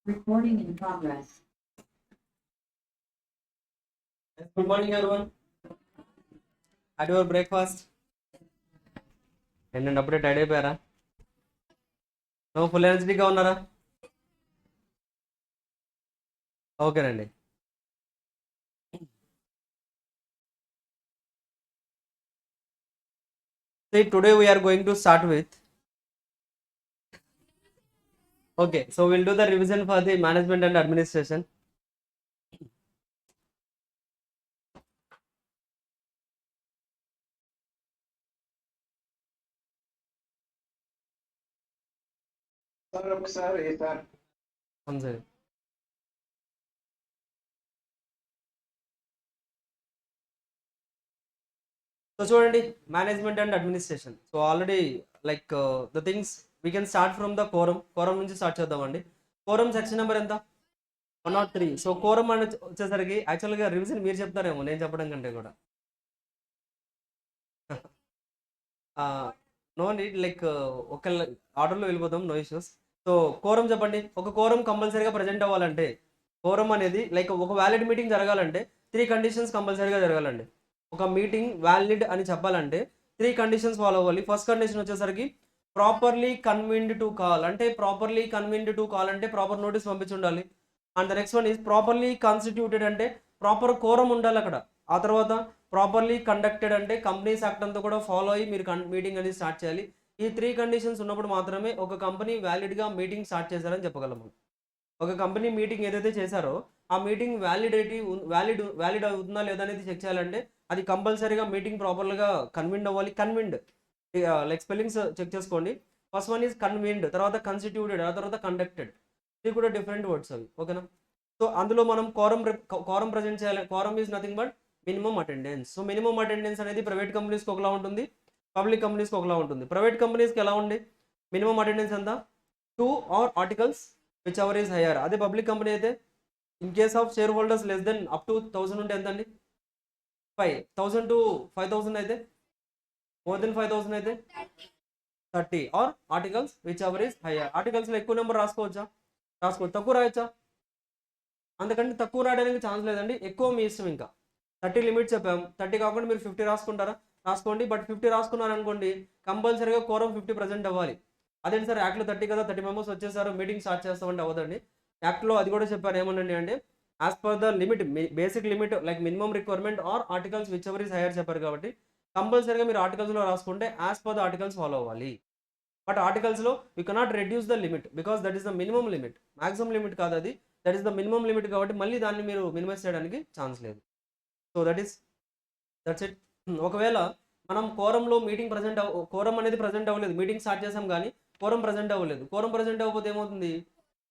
Recording in progress. Good morning, everyone. Had your breakfast? ఏంటంటే అప్పుడే Tide అయిపోయారా? Full ఎనర్జీగా ఉన్నారా? ఓకేనండి. See, today we are going to start with. Okay, so we'll do the revision for the management and administration. Sir ఒకసారి sir One second. So చూడండి, management and administration. So already like the things we can start from the quorum నుంచి start చేద్దామండి. Quorum section number ఎంత? 103. So quorum అని వచ్చేసరికి యాక్చువల్గా revision మీరు చెప్తారేమో నేను చెప్పడం కంటే కూడా. నో నీడ్, లైక్ ఒక ఆర్డర్లో వెళ్ళిపోతాం, నో ఇష్యూస్. సో కోరం చెప్పండి. ఒక కోరం కంపల్సరీగా ప్రజెంట్ అవ్వాలంటే, కోరం అనేది లైక్ ఒక వ్యాలిడ్ మీటింగ్ జరగాలంటే 3 కండిషన్స్ కంపల్సరీగా జరగాలండి. ఒక మీటింగ్ వ్యాలిడ్ అని చెప్పాలంటే 3 కండిషన్స్ ఫాలో అవ్వాలి. ఫస్ట్ కండిషన్ వచ్చేసరికి ప్రాపర్లీ కన్వీన్డ్ టు కాల్. అంటే ప్రాపర్లీ కన్వీన్డ్ టు కాల్ అంటే ప్రాపర్ నోటీస్ పంపించి ఉండాలి. And the next one is properly constituted అంటే ప్రాపర్ కోరం ఉండాలి అక్కడ. ఆ తర్వాత ప్రాపర్లీ కండక్టెడ్ అంటే కంపెనీస్ యాక్ట్ అంతా కూడా ఫాలో అయ్యి మీరు మీటింగ్ అనేది స్టార్ట్ చేయాలి. ఈ 3 కండిషన్స్ ఉన్నప్పుడు మాత్రమే ఒక కంపెనీ వ్యాలిడ్గా మీటింగ్ స్టార్ట్ చేశారని చెప్పగలము. ఒక కంపెనీ మీటింగ్ ఏదైతే చేశారో ఆ మీటింగ్ వ్యాలిడ్ అవుతుందా లేదా అనేది చెక్ చేయాలంటే అది కంపల్సరీగా మీటింగ్ ప్రాపర్గా కన్విన్డ్ అవ్వాలి. కన్విన్డ్ లైక్ స్పెల్లింగ్స్ చెక్ చేసుకోండి. ఫస్ట్ వన్ ఈజ్ కన్విన్డ్, తర్వాత కన్స్టిట్యూటెడ్, ఆ తర్వాత కండక్టెడ్. ఇది కూడా డిఫరెంట్ వర్డ్స్ అవి, ఓకేనా? సో అందులో మనం కోరం ప్రజెంట్ చేయాలి. Quorum is nothing but minimum attendance. So minimum attendance అనేది ప్రైవేట్ కంపెనీస్కి ఒకలా ఉంటుంది, పబ్లిక్ కంపెనీస్కి ఒకలా ఉంటుంది. ప్రైవేట్ కంపెనీస్కి ఎలా ఉంది మినిమం అటెండెన్స్ ఎంత? 2 or articles whichever is higher. అదే పబ్లిక్ కంపెనీ అయితే in case of share holders less than up to 1000 ఉంటే ఎంత అండి? 5,000 to 5,000 అయితే, మోర్ దెన్ 5,000 అయితే 30 or articles whichever is higher. ఆర్టికల్స్లో ఎక్కువ నెంబర్ రాసుకోవచ్చా? రాసుకోవచ్చు. తక్కువ రాయొచ్చా? అందుకంటే తక్కువ రాయడానికి ఛాన్స్ లేదండి, ఎక్కువ మీ ఇష్టం. ఇంకా 30 లిమిట్ చెప్పాం. 30 కాకుండా మీరు 50 రాసుకుంటారా? రాసుకోండి. బట్ 50 రాసుకున్నారనుకోండి కంపల్సరీగా కోరం 50 ప్రజెంట్ అవ్వాలి. అదేంటి సార్ యాక్ట్లో 30 కదా, 30 మెంబర్స్ వచ్చేసారు మీటింగ్ స్టార్ట్ చేస్తామంటే అవ్వదండి. యాక్ట్లో అది కూడా చెప్పారు, ఏమనండి అంటే as per the limit, basic limit like minimum requirement or articles whichever is higher చెప్పారు. కాబట్టి కంపల్సరీగా మీరు ఆర్టికల్స్లో రాసుకుంటే as per the articles follow అవ్వాలి. బట్ ఆర్టికల్స్లో you cannot reduce the limit because that is the minimum limit, maximum limit కాదు అది, that is the minimum limit. కాబట్టి మళ్ళీ దాన్ని మీరు మినిమైజ్ చేయడానికి ఛాన్స్ లేదు. So that's it. ఒకవేళ మనం కోరంలో మీటింగ్ కోరం అనేది ప్రజెంట్ అవ్వలేదు, మీటింగ్ స్టార్ట్ చేసాం కానీ కోరం ప్రజెంట్ అవ్వలేదు. కోరం ప్రజెంట్ అవ్వకపోతే ఏమవుతుంది?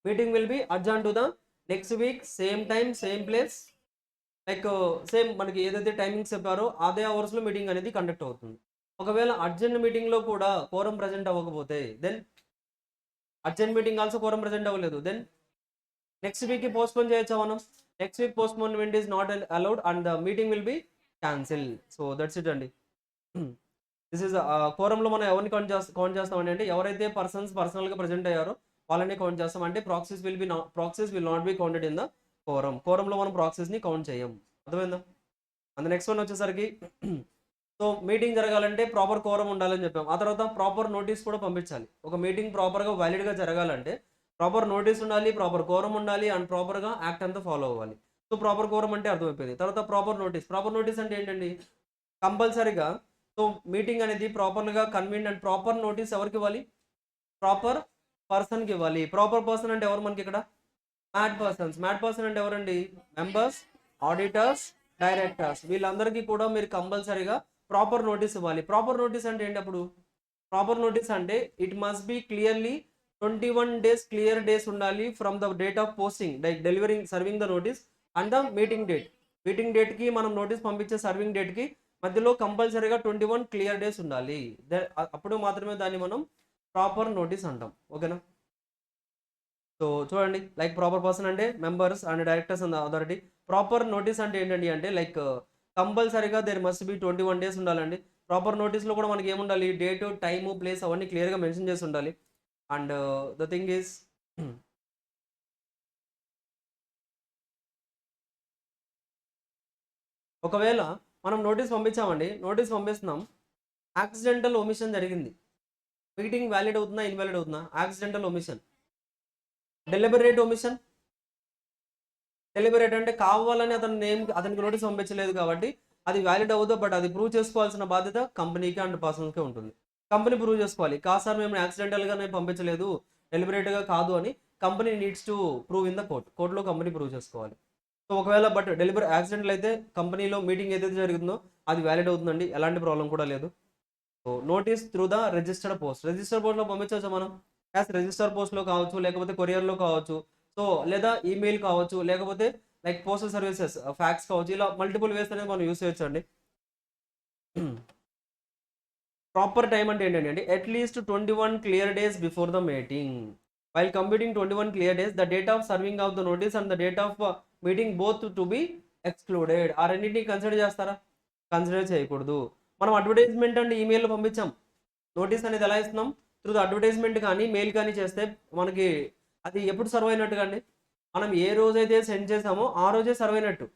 Meeting will be adjourn to the next week, same time same place, like same మనకి ఏదైతే టైమింగ్స్ చెప్పారో అదే అవర్స్లో మీటింగ్ అనేది కండక్ట్ అవుతుంది. ఒకవేళ అర్జెంట్ మీటింగ్లో కూడా కోరం ప్రజెంట్ అవ్వకపోతే then urgent meeting also quorum present అవ్వలేదు, దెన్ నెక్స్ట్ వీక్కి పోస్ట్పోన్ చేయొచ్చా మనం? Next week postponement is not allowed and the meeting will be cancel. So that's it అండి. దిస్ ఇస్ కోరంలో మనం ఎవరిని కౌంట్ చేస్తామండి అంటే ఎవరైతే పర్సనల్గా ప్రజెంట్ అయ్యారో వాళ్ళని కౌంట్ చేస్తాం. అంటే proxies will not be counted in the కోరంలో మనం ప్రాక్సీస్ని కౌంట్ చేయం. అర్థమైందా? అండ్ నెక్స్ట్ వన్ వచ్చేసరికి సో మీటింగ్ జరగాలంటే ప్రాపర్ కోరం ఉండాలని చెప్పాం. ఆ తర్వాత ప్రాపర్ నోటీస్ కూడా పంపించాలి. ఒక మీటింగ్ ప్రాపర్గా వ్యాలిడ్గా జరగాలంటే ప్రాపర్ నోటీస్ ఉండాలి, ప్రాపర్ కోరం ఉండాలి అండ్ ప్రాపర్గా యాక్ట్ అంతా ఫాలో అవ్వాలి. సో ప్రాపర్ కోరం అంటే అర్థమైపోయింది. తర్వాత ప్రాపర్ నోటీస్ అంటే ఏంటండి? కంపల్సరీగా సో మీటింగ్ అనేది ప్రాపర్గా కన్వీన్ అండ్ ప్రాపర్ నోటీస్ ఎవరికి ఇవ్వాలి? ప్రాపర్ పర్సన్కి ఇవ్వాలి. ప్రాపర్ పర్సన్ అంటే ఎవరు మనకి ఇక్కడ? మ్యాడ్ పర్సన్ అంటే ఎవరండి? మెంబర్స్, ఆడిటర్స్, డైరెక్టర్స్, వీళ్ళందరికీ కూడా మీరు కంపల్సరీగా ప్రాపర్ నోటీస్ ఇవ్వాలి. ప్రాపర్ నోటీస్ అంటే ఏంటి? అప్పుడు ప్రాపర్ నోటీస్ అంటే it must be clearly 21 days clear days ఉండాలి from the date of posting, like serving the notice and the meeting డేట్కి మనం నోటీస్ పంపించే సర్వింగ్ డేట్కి మధ్యలో కంపల్సరీగా 21 క్లియర్ డేస్ ఉండాలి. అప్పుడు మాత్రమే దాన్ని మనం ప్రాపర్ నోటీస్ అంటాం, ఓకేనా? సో చూడండి, లైక్ ప్రాపర్ పర్సన్ అంటే members and directors and authority. Proper notice అంటే ఏంటండి అంటే లైక్ కంపల్సరీగా దేర్ మస్ట్ బి 21 days ఉండాలండి. ప్రాపర్ నోటీస్లో కూడా మనకి ఏముండాలి? డేట్, టైము, ప్లేస్ అవన్నీ క్లియర్గా మెన్షన్ చేసి ఉండాలి. అండ్ ద థింగ్ ఈజ్ ఒకవేళ మనం నోటీస్ పంపించామండి, నోటీస్ పంపిస్తున్నాం, యాక్సిడెంటల్ ఒమిషన్ జరిగింది, మీటింగ్ వ్యాలిడ్ అవుతుందా ఇన్వాలిడ్ అవుతుందా? Accidental omission. Deliberate omission, deliberate అంటే కావాలని అతనికి నోటీస్ పంపించలేదు కాబట్టి అది వ్యాలిడ్ అవ్వదు, బట్ అది ప్రూవ్ చేసుకోవాల్సిన బాధ్యత కంపెనీకి అండ్ పర్సన్స్కే ఉంటుంది. కంపెనీ ప్రూవ్ చేసుకోవాలి, కాదు సార్ మేము యాక్సిడెంటల్గానే పంపించలేదు, డెలిబరేట్గా కాదు అని company needs to prove in the కోర్టులో కంపెనీ ప్రూవ్ చేసుకోవాలి. సో ఒకవేళ బట్ యాక్సిడెంటల్ అయితే కంపెనీలో మీటింగ్ ఏదైతే జరుగుతుందో అది వ్యాలిడ్ అవుతుందండి, ఎలాంటి ప్రాబ్లం కూడా లేదు. So notice through the registered post, register పోస్ట్లో పంపించవచ్చు మనం, రిజిస్టర్ పోస్ట్లో కావచ్చు, లేకపోతే కొరియర్లో కావచ్చు, సో లేదా ఈమెయిల్ కావచ్చు, లేకపోతే లైక్ పోస్టల్ సర్వీసెస్ ఫ్యాక్స్ కావచ్చు, ఇలా మల్టిపుల్ వేస్ అనేది మనం యూస్ చేయొచ్చు అండి. ప్రాపర్ టైం అంటే ఏంటంటే at least 21 clear days before the meeting. While computing 21 clear days, the date of serving of the notice and the date of meeting both to be excluded. ఆ రెండింటిని consider చేస్తారా? Consider చేయకూడదు. మనం advertisement and email పంపించాం, notice అనేది ఎలా ఇస్తున్నాం? Through the advertisement కానీ మెయిల్ కానీ చేస్తే మనకి అది ఎప్పుడు సర్వ్ అయినట్టుగా అండి? మనం ఏ రోజైతే సెండ్ చేసామో ఆ రోజే సర్వ్ అయినట్టు,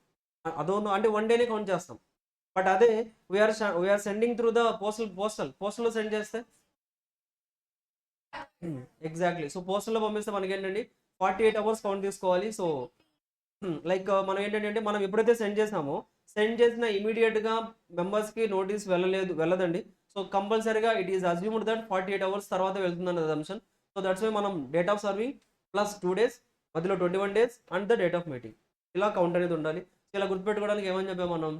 అదో అంటే 1 డేనే కౌంట్ చేస్తాం. బట్ అదే వీఆర్ సెండింగ్ త్రూ ద పోస్టల్లో సెండ్ చేస్తే ఎగ్జాక్ట్లీ. సో పోస్టల్లో పంపిస్తే మనకి ఏంటండి 48 అవర్స్ కౌంట్ తీసుకోవాలి. సో లైక్ మనం ఏంటంటే మనం ఎప్పుడైతే సెండ్ చేసామో సెండ్ చేసిన ఇమీడియట్గా మెంబర్స్కి నోటీస్ వెళ్ళదండి. సో కంపల్సరీగా it is assumed that 48 hours తర్వాత వెళ్తుందన్న అజంప్షన్. సో దట్స్ వై మనం date of serving plus 2 days మధ్యలో 21 days and the date of meeting, ఇలా కౌంట్ అనేది ఉండాలి. సో ఇలా గుర్తుపెట్టుకోవడానికి ఏమని చెప్పాం మనం,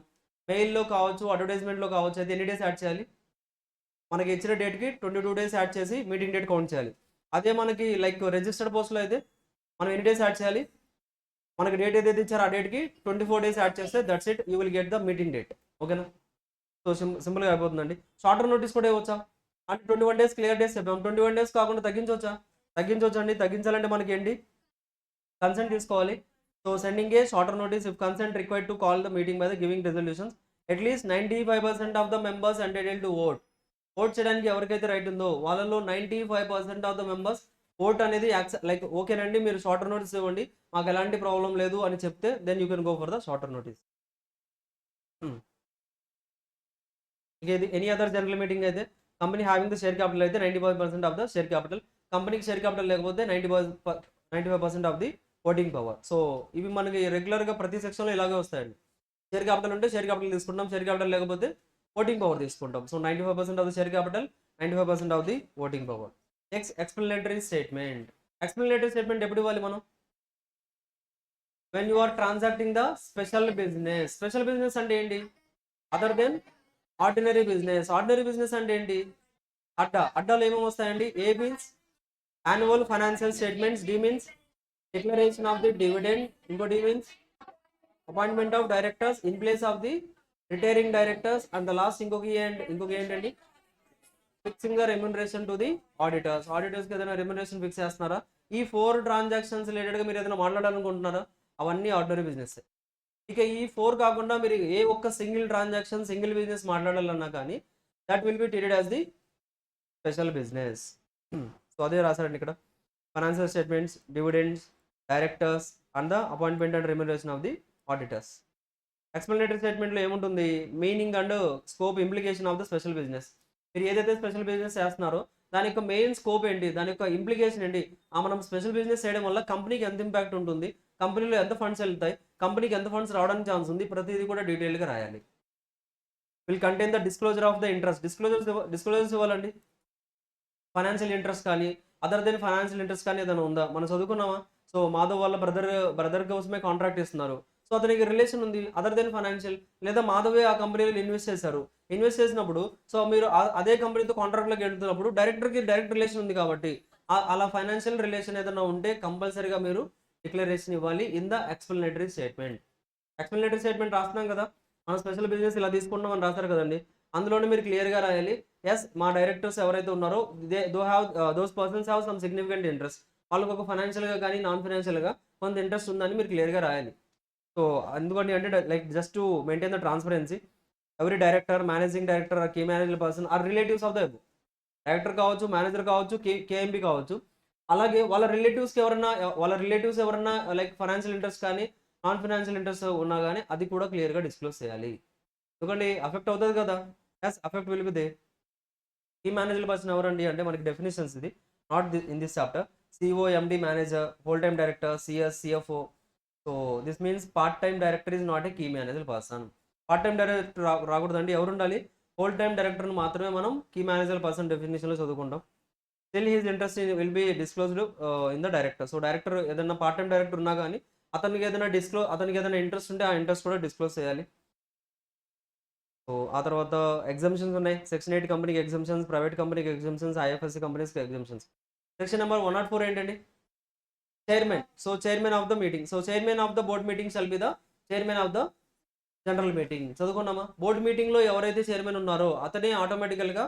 మెయిల్లో కావచ్చు అడ్వర్టైజ్మెంట్లో కావచ్చు అయితే ఎన్ని డేస్ యాడ్ చేయాలి? మనకి ఇచ్చిన డేట్కి 22 days యాడ్ చేసి మీటింగ్ డేట్ కౌంట్ చేయాలి. అదే మనకి లైక్ రిజిస్టర్డ్ పోస్ట్లో అయితే మనం ఎన్ని డేస్ యాడ్ చేయాలి? మనకి డేట్ ఏదైతే ఇచ్చారో ఆ డేట్కి 24 days యాడ్ చేస్తే that's it, you will get the meeting date. ఓకేనా? సో సింపుల్గా అయిపోతుందండి. షార్టర్ నోటీస్ కూడా ఇవ్వచ్చా అంటే 21 days క్లియర్ డేస్ చెప్పాం, 21 days కాకుండా తగ్గించవచ్చా? తగ్గించవచ్చండి. తగ్గించాలంటే మనకి ఏంటి? కన్సెంట్ తీసుకోవాలి. So sending a shorter notice if consent required to call the meeting by the giving resolutions at least 95% of the members entitle to vote చేయడానికి ఎవరికైతే రైట్ ఉందో వాళ్ళలో 95% ఆఫ్ ద మెంబర్స్ ఓట్ అనేది లైక్ ఓకేనండి మీరు షార్టర్ నోటీస్ ఇవ్వండి మాకు ఎలాంటి ప్రాబ్లం లేదు అని చెప్తే then you can go for the shorter notice. ఇది ఎనీ అదర్ జనరల్ మీటింగ్ అయితే company having the share capital అయితే 95% ఆఫ్ ద షేర్ క్యాపిటల్, కంపెనీకి షేర్ క్యాపిటల్ లేకపోతే 95% of the voting power. So ఇవి మనకి రెగ్యులర్గా ప్రతి సెక్షన్లో ఇలాగే వస్తాయండి. షేర్ క్యాపిటల్ ఉంటే షేర్ క్యాపిటల్ తీసుకుంటాం, షేర్ క్యాపిటల్ లేకపోతే ఓటింగ్ పవర్ తీసుకుంటాం. So 95% of the share capital, 95% of the voting power. Next explanatory statement. Explanatory statement ఎప్పుడు ఇవ్వాలి మనం? When you are transacting the special business. Special business అంటే ఏంటి? Other than ordinary business. Ordinary business అంటే ఏంటి? అడ్డాలో ఏమేమి వస్తాయండి? A means annual financial statements, D means declaration of the dividend, ఇంకోటి means appointment of directors in place of the retiring directors, and the last ఇంకొక ఏంటండి fixing the remuneration to the auditors. ఆడిటర్స్కి ఏదైనా రెమ్యునరేషన్ ఫిక్స్ చేస్తున్నారా? ఈ 4 transactions రిలేటెడ్గా మీరు ఏదైనా మాట్లాడాలనుకుంటున్నారా? అవన్నీ ఆర్డినరీ బిజినెస్. ఇక ఈ 4 కాకుండా మీరు ఏ ఒక్క సింగిల్ ట్రాన్సాక్షన్ సింగిల్ బిజినెస్ మాట్లాడాలన్నా కానీ that will be treated as the special business. So అదే రాశారండి ఇక్కడ, financial statements, dividends, directors and the appointment and remuneration of the auditors. Explanatory స్టేట్మెంట్లో ఏముంటుంది? Meaning and scope, implication of the special business. మీరు ఏదైతే special business చేస్తున్నారో దాని యొక్క మెయిన్ స్కోప్ ఏంటి, దాని యొక్క ఇంప్లికేషన్ ఏంటి, మనం స్పెషల్ బిజినెస్ చేయడం వల్ల కంపెనీకి ఎంత ఇంపాక్ట్ ఉంటుంది, కంపెనీలో ఎంత ఫండ్స్ వెళ్తాయి, కంపెనీకి ఎంత ఫండ్స్ రావడానికి ఛాన్స్ ఉంది, ప్రతిదీ కూడా డీటెయిల్గా రాయాలి. Will contain the disclosure of the interest. Disclosures ఇవ్వాలండి. ఫైనాన్షియల్ ఇంట్రెస్ట్ కానీ అదర్ దెన్ ఫైనాన్షియల్ ఇంట్రెస్ట్ కానీ ఏదైనా ఉందా? మనం చదువుకున్నామా? సో మాధవ్ వాళ్ళ బ్రదర్ కోసమే కాంట్రాక్ట్ ఇస్తున్నారు, సో అతనికి రిలేషన్ ఉంది అదర్ దెన్ ఫైనాన్షియల్, లేదా మాధవే ఆ కంపెనీలో ఇన్వెస్ట్ చేశారు, ఇన్వెస్ట్ చేసినప్పుడు సో మీరు అదే కంపెనీతో కాంట్రాక్ట్లోకి వెళ్తున్నప్పుడు డైరెక్ట్ రిలేషన్ ఉంది కాబట్టి అలా ఫైనాన్షియల్ రిలేషన్ ఏదైనా ఉంటే కంపల్సరీగా మీరు డిక్లరేషన్ ఇవ్వాలి in the explanatory statement. Explanatory statement రాస్తున్నాం కదా, మనం స్పెషల్ బిజినెస్ ఇలా తీసుకుంటాం అని రాస్తారు కదండి, అందులోనే మీరు క్లియర్గా రాయాలి ఎస్ మా డైరెక్టర్స్ ఎవరైతే ఉన్నారో those persons have some significant interest, వాళ్ళకి ఒక ఫైనాన్షియల్గా కానీ నాన్ ఫైనాన్షియల్గా కొంత ఇంట్రెస్ట్ ఉందని మీరు క్లియర్గా రాయాలి. సో అందుకని అంటే like just to maintain the transparency, every director, managing director, key manager person or relatives of the director కావచ్చు, మేనేజర్ కావచ్చు, కేఎంపీ కావచ్చు, అలాగే వాళ్ళ రిలేటివ్స్ ఎవరన్నా లైక్ ఫైనాన్షియల్ ఇంట్రెస్ట్ కానీ నాన్ ఫైనాన్షియల్ ఇంట్రెస్ట్ ఉన్నా కానీ అది కూడా క్లియర్గా డిస్క్లోజ్ చేయాలి. ఎందుకంటే అఫెక్ట్ అవుతుంది కదా. Yes, affect will be there. Key manager person ఎవరండి అంటే మనకి డెఫినేషన్స్ ఇది not in this chapter. CEO, MD, manager, whole time director, CS, CFO. So this means part time director is not a key manager person. Part time director రాకూడదండి. ఎవరు ఉండాలి? Whole time డైరెక్టర్ని మాత్రమే మనం కీ మేనేజర్ పర్సన్ డెఫినేషన్లో చదువుకుంటాం. Still he's interest will be disclosed in the director. So director ఏదైనా part time director ఉన్నా కానీ అతనికి ఏదైనా ఇంట్రెస్ట్ ఉంటే ఆ ఇంట్రెస్ట్ కూడా డిస్క్లోజ్ చేయాలి. సో ఆ తర్వాత ఎగ్జామ్షన్స్ ఉన్నాయి. సెక్షన్ 8 కంపెనీకి ఎగ్జామ్షన్స్, ప్రైవేట్ కంపెనీకి ఎగ్జామ్షన్స్, ఐఎఫ్ఎస్సి కంపెనీస్కి ఎగ్జామ్షన్స్. సెక్షన్ నెంబర్ 104 ఏంటండి? Chairman. So chairman of the meeting. So chairman of the board meeting shall be the chairman of the general meeting. చదువుకున్నామా? Board మీటింగ్లో ఎవరైతే చైర్మన్ ఉన్నారో అతనే ఆటోమేటికల్గా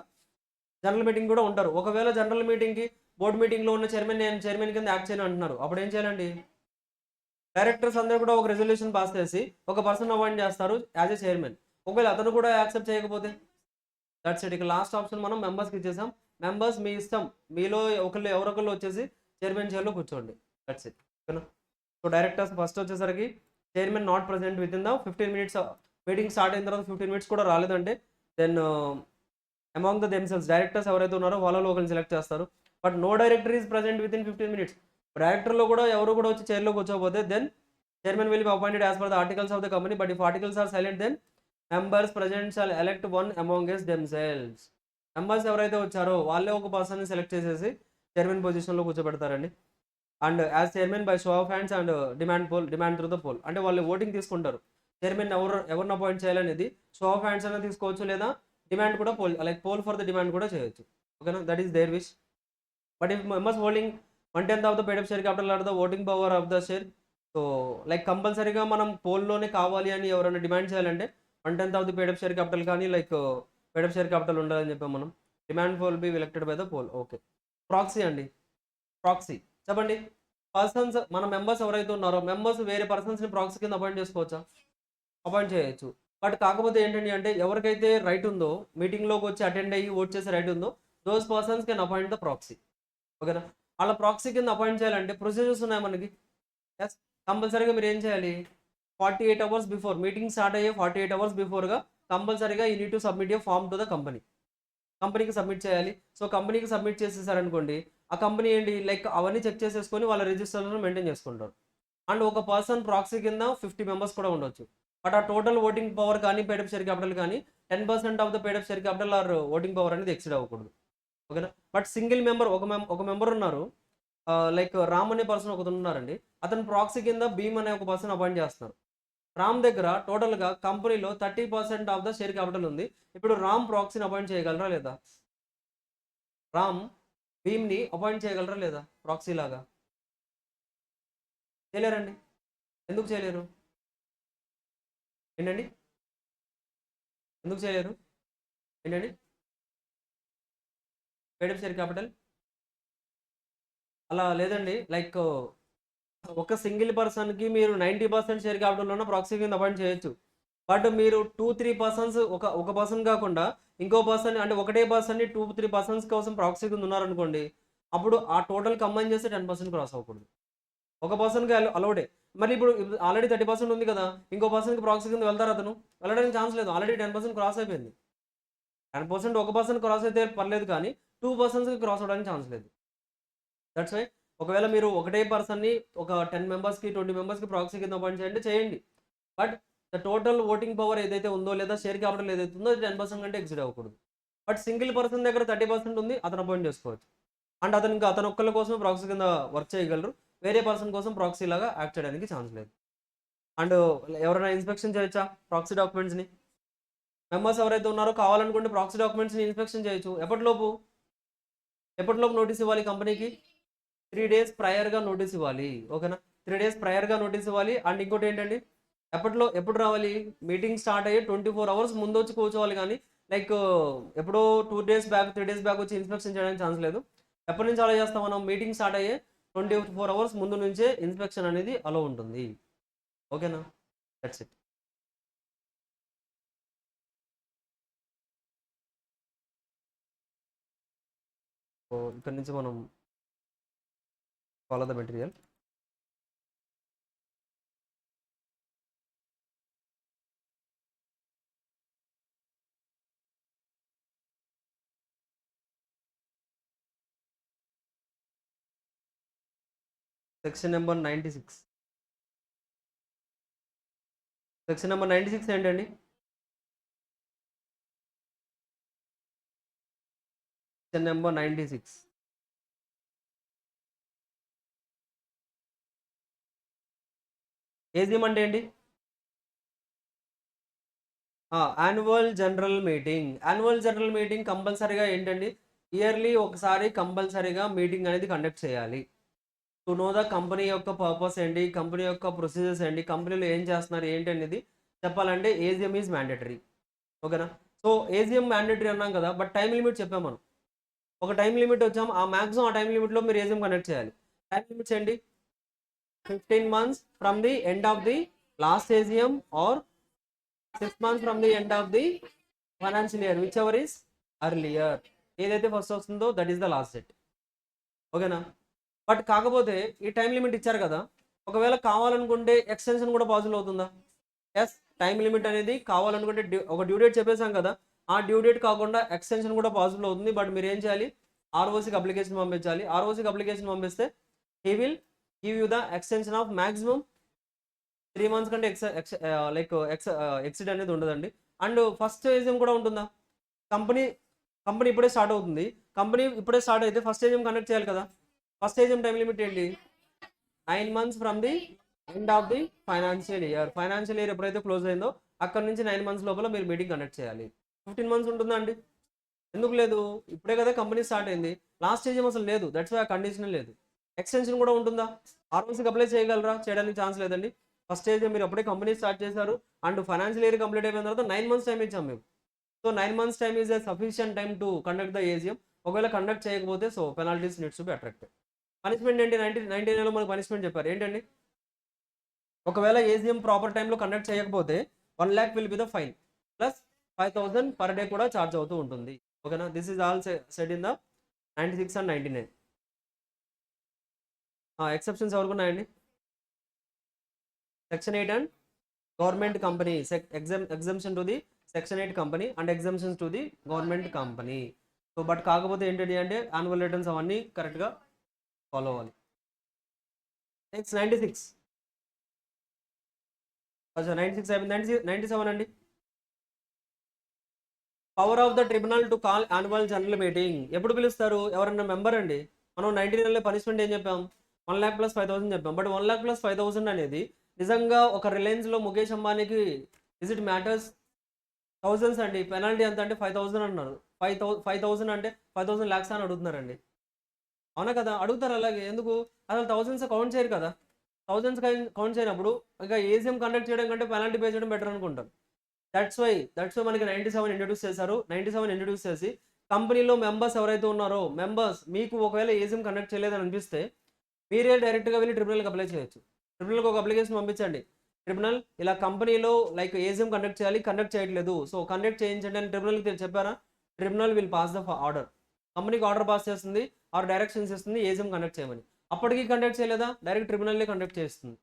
జనరల్ మీటింగ్ కూడా ఉంటారు. ఒకవేళ జనరల్ మీటింగ్కి బోర్డు మీటింగ్లో ఉన్న చైర్మన్ నేను చైర్మన్ కింద యాక్ట్ చేయను అంటున్నారు, అప్పుడు ఏం చేయాలండి? డైరెక్టర్స్ అందరూ కూడా ఒక రెజల్యూషన్ పాస్ చేసి ఒక పర్సన్ అపాయింట్ చేస్తారు యాజ్ ఏ చైర్మన్. ఒకవేళ అతను కూడా యాక్సెప్ట్ చేయకపోతే దట్స్ ఇట్. ఇక లాస్ట్ ఆప్షన్ మనం మెంబర్స్కి ఇచ్చేసాం. మెంబర్స్ మీ ఇష్టం, మీలో ఎవరొకళ్ళు వచ్చేసి చైర్మన్ చైర్లో కూర్చోండి. That's it. ఓకేనా? సో డైరెక్టర్స్ ఫస్ట్ వచ్చేసరికి chairman not present within the 15 minutes. Meeting start అయిన తర్వాత 15 minutes కూడా రాలేదంటే then among the themselves directors ఎవరైతే ఉన్నారో వాళ్ళలో ఒకరిని సెలెక్ట్ చేస్తారు. But no director is present within 15 minutes. డైరెక్టర్లో కూడా ఎవరు కూడా వచ్చి చైర్లో కూర్చోకపోతే then chairman will be appointed as per the articles of the company. But if articles are silent then members present shall elect one among ఎస్ themselves. Members ఎవరైతే వచ్చారో వాళ్ళే ఒక పర్సన్ని సెలెక్ట్ చేసేసి చైర్మన్ పొజిషన్లో కూర్చోబెడతారండి. And as chairman by show of hands and demand through the poll. అంటే వాళ్ళు ఓటింగ్ తీసుకుంటారు చైర్మన్ ఎవరిని అపాయింట్ చేయాలనేది. షో ఆఫ్ హ్యాండ్స్ అనేది తీసుకోవచ్చు, లేదా డిమాండ్ కూడా పోల్ ఫర్ ద డిమాండ్ కూడా చేయొచ్చు. ఓకేనా? That is their wish. But if members holding 1/10 of the paid up share capital or the voting power of the share. So కంపల్సరీగా మనం పోల్లోనే కావాలి అని ఎవరైనా డిమాండ్ చేయాలంటే 1/10 of the paid up share capital కానీ పేడ్ అప్ షేర్ క్యాపిటల్ ఉండాలని చెప్పాం మనం. Demand poll be elected by the poll. Okay. Proxy అండి. ప్రాక్సీ చెప్పండి. పర్సన్స్ మన మెంబర్స్ ఎవరైతే ఉన్నారో మెంబర్స్ వేరే పర్సన్స్ని ప్రాక్సీ కింద అపాయింట్ చేసుకోవచ్చా? అపాయింట్ చేయొచ్చు. బట్ కాకపోతే ఏంటండి అంటే ఎవరికైతే రైట్ ఉందో మీటింగ్లోకి వచ్చి అటెండ్ అయ్యి ఓట్ చేసే రైట్ ఉందో those persons can appoint the proxy. ఓకేనా? అలా ప్రాక్సీ కింద అపాయింట్ చేయాలంటే ప్రొసీజర్స్ ఉన్నాయి మనకి. ఎస్, కంపల్సరీగా మీరు ఏం చేయాలి? 48 hours బిఫోర్ మీటింగ్ స్టార్ట్ అయ్యే 48 hours బిఫోర్గా కంపల్సరీగా you need to submit a form to the కంపెనీకి సబ్మిట్ చేయాలి. సో కంపెనీకి సబ్మిట్ చేసేసారనుకోండి, ఆ కంపెనీ ఏంటి అవన్నీ చెక్ చేసేసుకొని వాళ్ళ రిజిస్టర్లను మెయింటైన్ చేసుకుంటారు. అండ్ ఒక పర్సన్ ప్రాక్సీ కింద 50 members కూడా ఉండొచ్చు. బట్ ఆ టోటల్ ఓటింగ్ పవర్ కానీ పేడప్ షేర్ క్యాపిటల్ కానీ 10% of the paid up share capital or voting power అనేది ఎక్సీడ్ అవ్వకూడదు. ఓకేనా? బట్ సింగిల్ మెంబర్ ఒక మెంబర్ ఉన్నారు. రామ్ అనే పర్సన్ ఒకరు ఉన్నారండి. అతను ప్రాక్సీ కింద భీమ్ అనే ఒక పర్సన్ అపాయింట్ చేస్తున్నారు. రామ్ దగ్గర టోటల్గా కంపెనీలో 30% ఆఫ్ ద షేర్ క్యాపిటల్ ఉంది. ఇప్పుడు రామ్ ప్రాక్సీని అపాయింట్ చేయగలరా లేదా? రామ్ భీమ్ని అపాయింట్ చేయగలరా లేదా ప్రాక్సీ లాగా? చేయలేరండి. ఎందుకు చేయలేరు? ఏంటండి? ఎందుకు చేయలేరు? ఏంటండి? పేడప్ షేర్ క్యాపిటల్ అలా లేదండి. ఒక సింగిల్ పర్సన్కి మీరు 90% షేర్ క్యాపిటల్ ఉన్న ప్రాక్సీ కింద అపాయింట్ చేయొచ్చు. బట్ మీరు 2-3 పర్సన్స్ ఒక పర్సన్ కాకుండా ఇంకో పర్సన్ అంటే ఒకటే పర్సన్ని 2-3 పర్సన్స్ కోసం ప్రాక్సీ కింద ఉన్నారనుకోండి, అప్పుడు ఆ టోటల్ కంబైన్ చేస్తే 10% క్రాస్ అవ్వకూడదు. ఒక పర్సన్కి అలౌడే. మరి ఇప్పుడు ఆల్రెడీ 30% ఉంది కదా, ఇంకో పర్సన్కి ప్రాక్సీ కింద వెళ్తారు అతను? వెళ్ళడానికి ఛాన్స్ లేదు. ఆల్రెడీ 10% క్రాస్ అయిపోయింది. 10% ఒక పర్సన్ క్రాస్ అయితే పర్లేదు, కానీ 2 personsకి క్రాస్ అవ్వడానికి ఛాన్స్ లేదు. దట్స్ వై ఒకవేళ మీరు ఒకటే పర్సన్ని ఒక 10 members-కి 20 members-కి ప్రాక్సీ కింద అపాయింట్ చేయండి. But the total voting power ఏదైతే ఉందో లేదా షేర్ క్యాపిటల్ ఏదైతే ఉందో 10% కంటే ఎక్సిడ్ అవ్వకూడదు. బట్ సింగిల్ పర్సన్ దగ్గర 30% ఉంది, అతను అపాయింట్ చేసుకోవచ్చు. అండ్ అతను ఒక్కళ్ళ కోసం ప్రాక్సీ కింద వర్క్ చేయగలరు. వేరే పర్సన్ కోసం ప్రాక్సీ లాగా యాక్ట్ చేయడానికి ఛాన్స్ లేదు. అండ్ ఎవరైనా ఇన్స్పెక్షన్ చేయొచ్చా ప్రాక్సీ డాక్యుమెంట్స్ని? మెంబర్స్ ఎవరైతే ఉన్నారో కావాలనుకుంటే ప్రాక్సీ డాక్యుమెంట్స్ని ఇన్స్పెక్షన్ చేయొచ్చు. ఎప్పటిలోపు నోటీస్ ఇవ్వాలి కంపెనీకి? 3 days ప్రయర్గా నోటీస్ ఇవ్వాలి. ఓకేనా? 3 days ప్రయర్గా నోటీస్ ఇవ్వాలి. అండ్ ఇంకోటి ఏంటండి, ఎప్పుడు రావాలి? మీటింగ్ స్టార్ట్ అయ్యి 24 hours ముందు వచ్చి కూర్చోవాలి. కానీ ఎప్పుడో 2 days బ్యాక్ 3 days బ్యాక్ వచ్చి ఇన్స్పెక్షన్ చేయడానికి ఛాన్స్ లేదు. ఎప్పటి నుంచి అలో చేస్తాం మనం? మీటింగ్ స్టార్ట్ అయ్యే 24 hours ముందు నుంచే ఇన్స్పెక్షన్ అనేది అలో ఉంటుంది. ఓకేనా? That's it. సో ఇక్కడ నుంచి మనం follow the material. Section number 96. Section number 96 ఏంటండి? Section number 96. ఏజిఎం అంటే ఏంటి? Annual general meeting. Annual general meeting కంపల్సరీగా ఏంటండి? ఇయర్లీ ఒకసారి కంపల్సరీగా మీటింగ్ అనేది కండక్ట్ చేయాలి. టు నో ద కంపెనీ యొక్క పర్పస్ ఏంటి, కంపెనీ యొక్క ప్రొసీజర్స్ ఏంటి, కంపెనీలో ఏం చేస్తున్నారు ఏంటి అనేది చెప్పాలంటే ఏజిఎం ఈజ్ మ్యాండేటరీ. ఓకేనా? సో ఏజిఎం మ్యాండేటరీ అన్నాం కదా, బట్ టైం లిమిట్ చెప్పాం మనం. ఒక టైం లిమిట్ వచ్చాం, ఆ మ్యాక్సిమం ఆ టైం లిమిట్లో మీరు ఏజిఎం కండక్ట్ చేయాలి. టైం లిమిట్స్ ఏంటి? 15 months from the end of the last AGM or 6 months from the end of the financial year, whichever is earlier. ఏదైతే ఫస్ట్ వస్తుందో that is the last date. ఓకేనా? But కాకపోతే ఈ time limit ఇచ్చారు కదా, ఒకవేళ కావాలనుకుంటే ఎక్స్టెన్షన్ కూడా పాసిబుల్ అవుతుందా? ఎస్, టైం లిమిట్ అనేది కావాలనుకుంటే ఒక డ్యూ డేట్ చెప్పేసాం కదా, ఆ డ్యూ డేట్ కాకుండా ఎక్స్టెన్షన్ కూడా పాసిబుల్ అవుతుంది. బట్ మీరు ఏం చేయాలి? ఆర్ఓసికి అప్లికేషన్ పంపించాలి. ఆర్ఓసికి అప్లికేషన్ పంపిస్తే he will give you the extension of maximum 3 months కంటే ఎక్సిడ్ అనేది ఉండదండి. అండ్ ఫస్ట్ ఏజిఎం కూడా ఉంటుందా? కంపెనీ కంపెనీ ఇప్పుడే స్టార్ట్ అవుతుంది. కంపెనీ ఇప్పుడే స్టార్ట్ అయితే ఫస్ట్ ఏజిఎం కండక్ట్ చేయాలి కదా. ఫస్ట్ ఏజిఎం టైం లిమిట్ ఏంటి? 9 months from the end of the financial year. Financial year ఎప్పుడైతే క్లోజ్ అయిందో అక్కడ నుంచి 9 months లోపల మీరు మీటింగ్ కండక్ట్ చేయాలి. 15 months ఉంటుందా అండి? ఎందుకు లేదు? ఇప్పుడే కదా కంపెనీ స్టార్ట్ అయింది. లాస్ట్ ఏజిఎం అసలు లేదు. దట్స్ వై ఆ కండిషన్ లేదు. ఎక్స్టెన్షన్ కూడా ఉంటుందా? ఆర్ఓసీకి అప్లై చేయగలరా? చేయడానికి ఛాన్స్ లేదండి. ఫస్ట్ ఏజిఎం మీరు అప్పుడే కంపెనీ స్టార్ట్ చేశారు అండ్ ఫైనాన్షియల్ ఇయర్ కంప్లీట్ అయిపోయిన తర్వాత 9 months టైం ఇచ్చాం మేము. So 9 months time is a sufficient time to conduct the AGM. ఒకవేళ కండక్ట్ చేయకపోతే so penalties needs to B attracted. Punishment ఏంటి? 1999లో మనకు పనిష్మెంట్ చెప్పారు ఏంటండి? ఒకవేళ ఏజిఎం ప్రాపర్ టైంలో కండక్ట్ చేయకపోతే 1 lakh will be the fine plus 5,000 per day కూడా ఛార్జ్ అవుతూ ఉంటుంది. ఓకేనా? This is all set in the 96 and 99. Exceptions ఎవరికి ఉన్నాయండి? Section 8 and government company. Exemption to the section 8 company and exemptions to the government company. So but కాకపోతే ఏంటంటే అంటే annual returns అవన్నీ కరెక్ట్గా ఫాలో అవ్వాలి. నెక్స్ట్ 96. 96 అయిపోయింది. 97 అండి. Power of the tribunal to call annual general meeting. ఎప్పుడు పిలుస్తారు? ఎవరన్నా మెంబర్ అండి. మనం 99లో పనిష్మెంట్ ఏం చెప్పాం? 1 lakh + 5,000 చెప్పాం. బట్ 1 lakh + 5,000 అనేది నిజంగా ఒక రిలయన్స్లో ముఖేష్ అంబానీకి ఇస్ ఇట్ మ్యాటర్స్? థౌజండ్స్ అండి. పెనాల్టీ ఎంత అంటే 5,000 అన్నారు. 5,000 అంటే 5,000 lakhs అని అడుగుతున్నారండి. అవునా కదా? అడుగుతారు అలాగే. ఎందుకు? అసలు థౌజండ్స్ కౌంట్ చేయరు కదా. థౌజండ్స్ కౌంట్ చేయనప్పుడు ఇంకా ఏజిఎం కండక్ట్ చేయడం కంటే పెనాల్టీ పే చేయడం బెటర్ అనుకుంటాం. దట్స్ వై మనకి 97 ఇంట్రడ్యూస్ చేశారు. 97 ఇంట్రడ్యూస్ చేసి కంపెనీలో మెంబర్స్ ఎవరైతే ఉన్నారో మెంబర్స్ మీకు ఒకవేళ ఏజిఎం కండక్ట్ చేయలేదని అనిపిస్తే మీరే డైరెక్ట్గా వెళ్ళి ట్రిబ్యునల్కి అప్లై చేయొచ్చు. ట్రిబ్యునల్కి ఒక అప్లికేషన్ పంపించండి. ట్రిబ్యునల్ ఇలా కంపెనీలో లైక్ ఏజిఎం కండక్ట్ చేయాలి, కండక్ట్ చేయట్లేదు, సో కండక్ట్ చేయించండి అని ట్రిబ్యునల్కి చెప్పారా? Tribunal will pass the order. కంపెనీకి ఆర్డర్ పాస్ చేస్తుంది ఆర్ డైరెక్షన్స్ ఇస్తుంది ఏజిఎం కండక్ట్ చేయమని. అప్పటికి కండక్ట్ చేయలేదా? డైరెక్ట్ ట్రిబ్యునల్లే కండక్ట్ చేస్తుంది.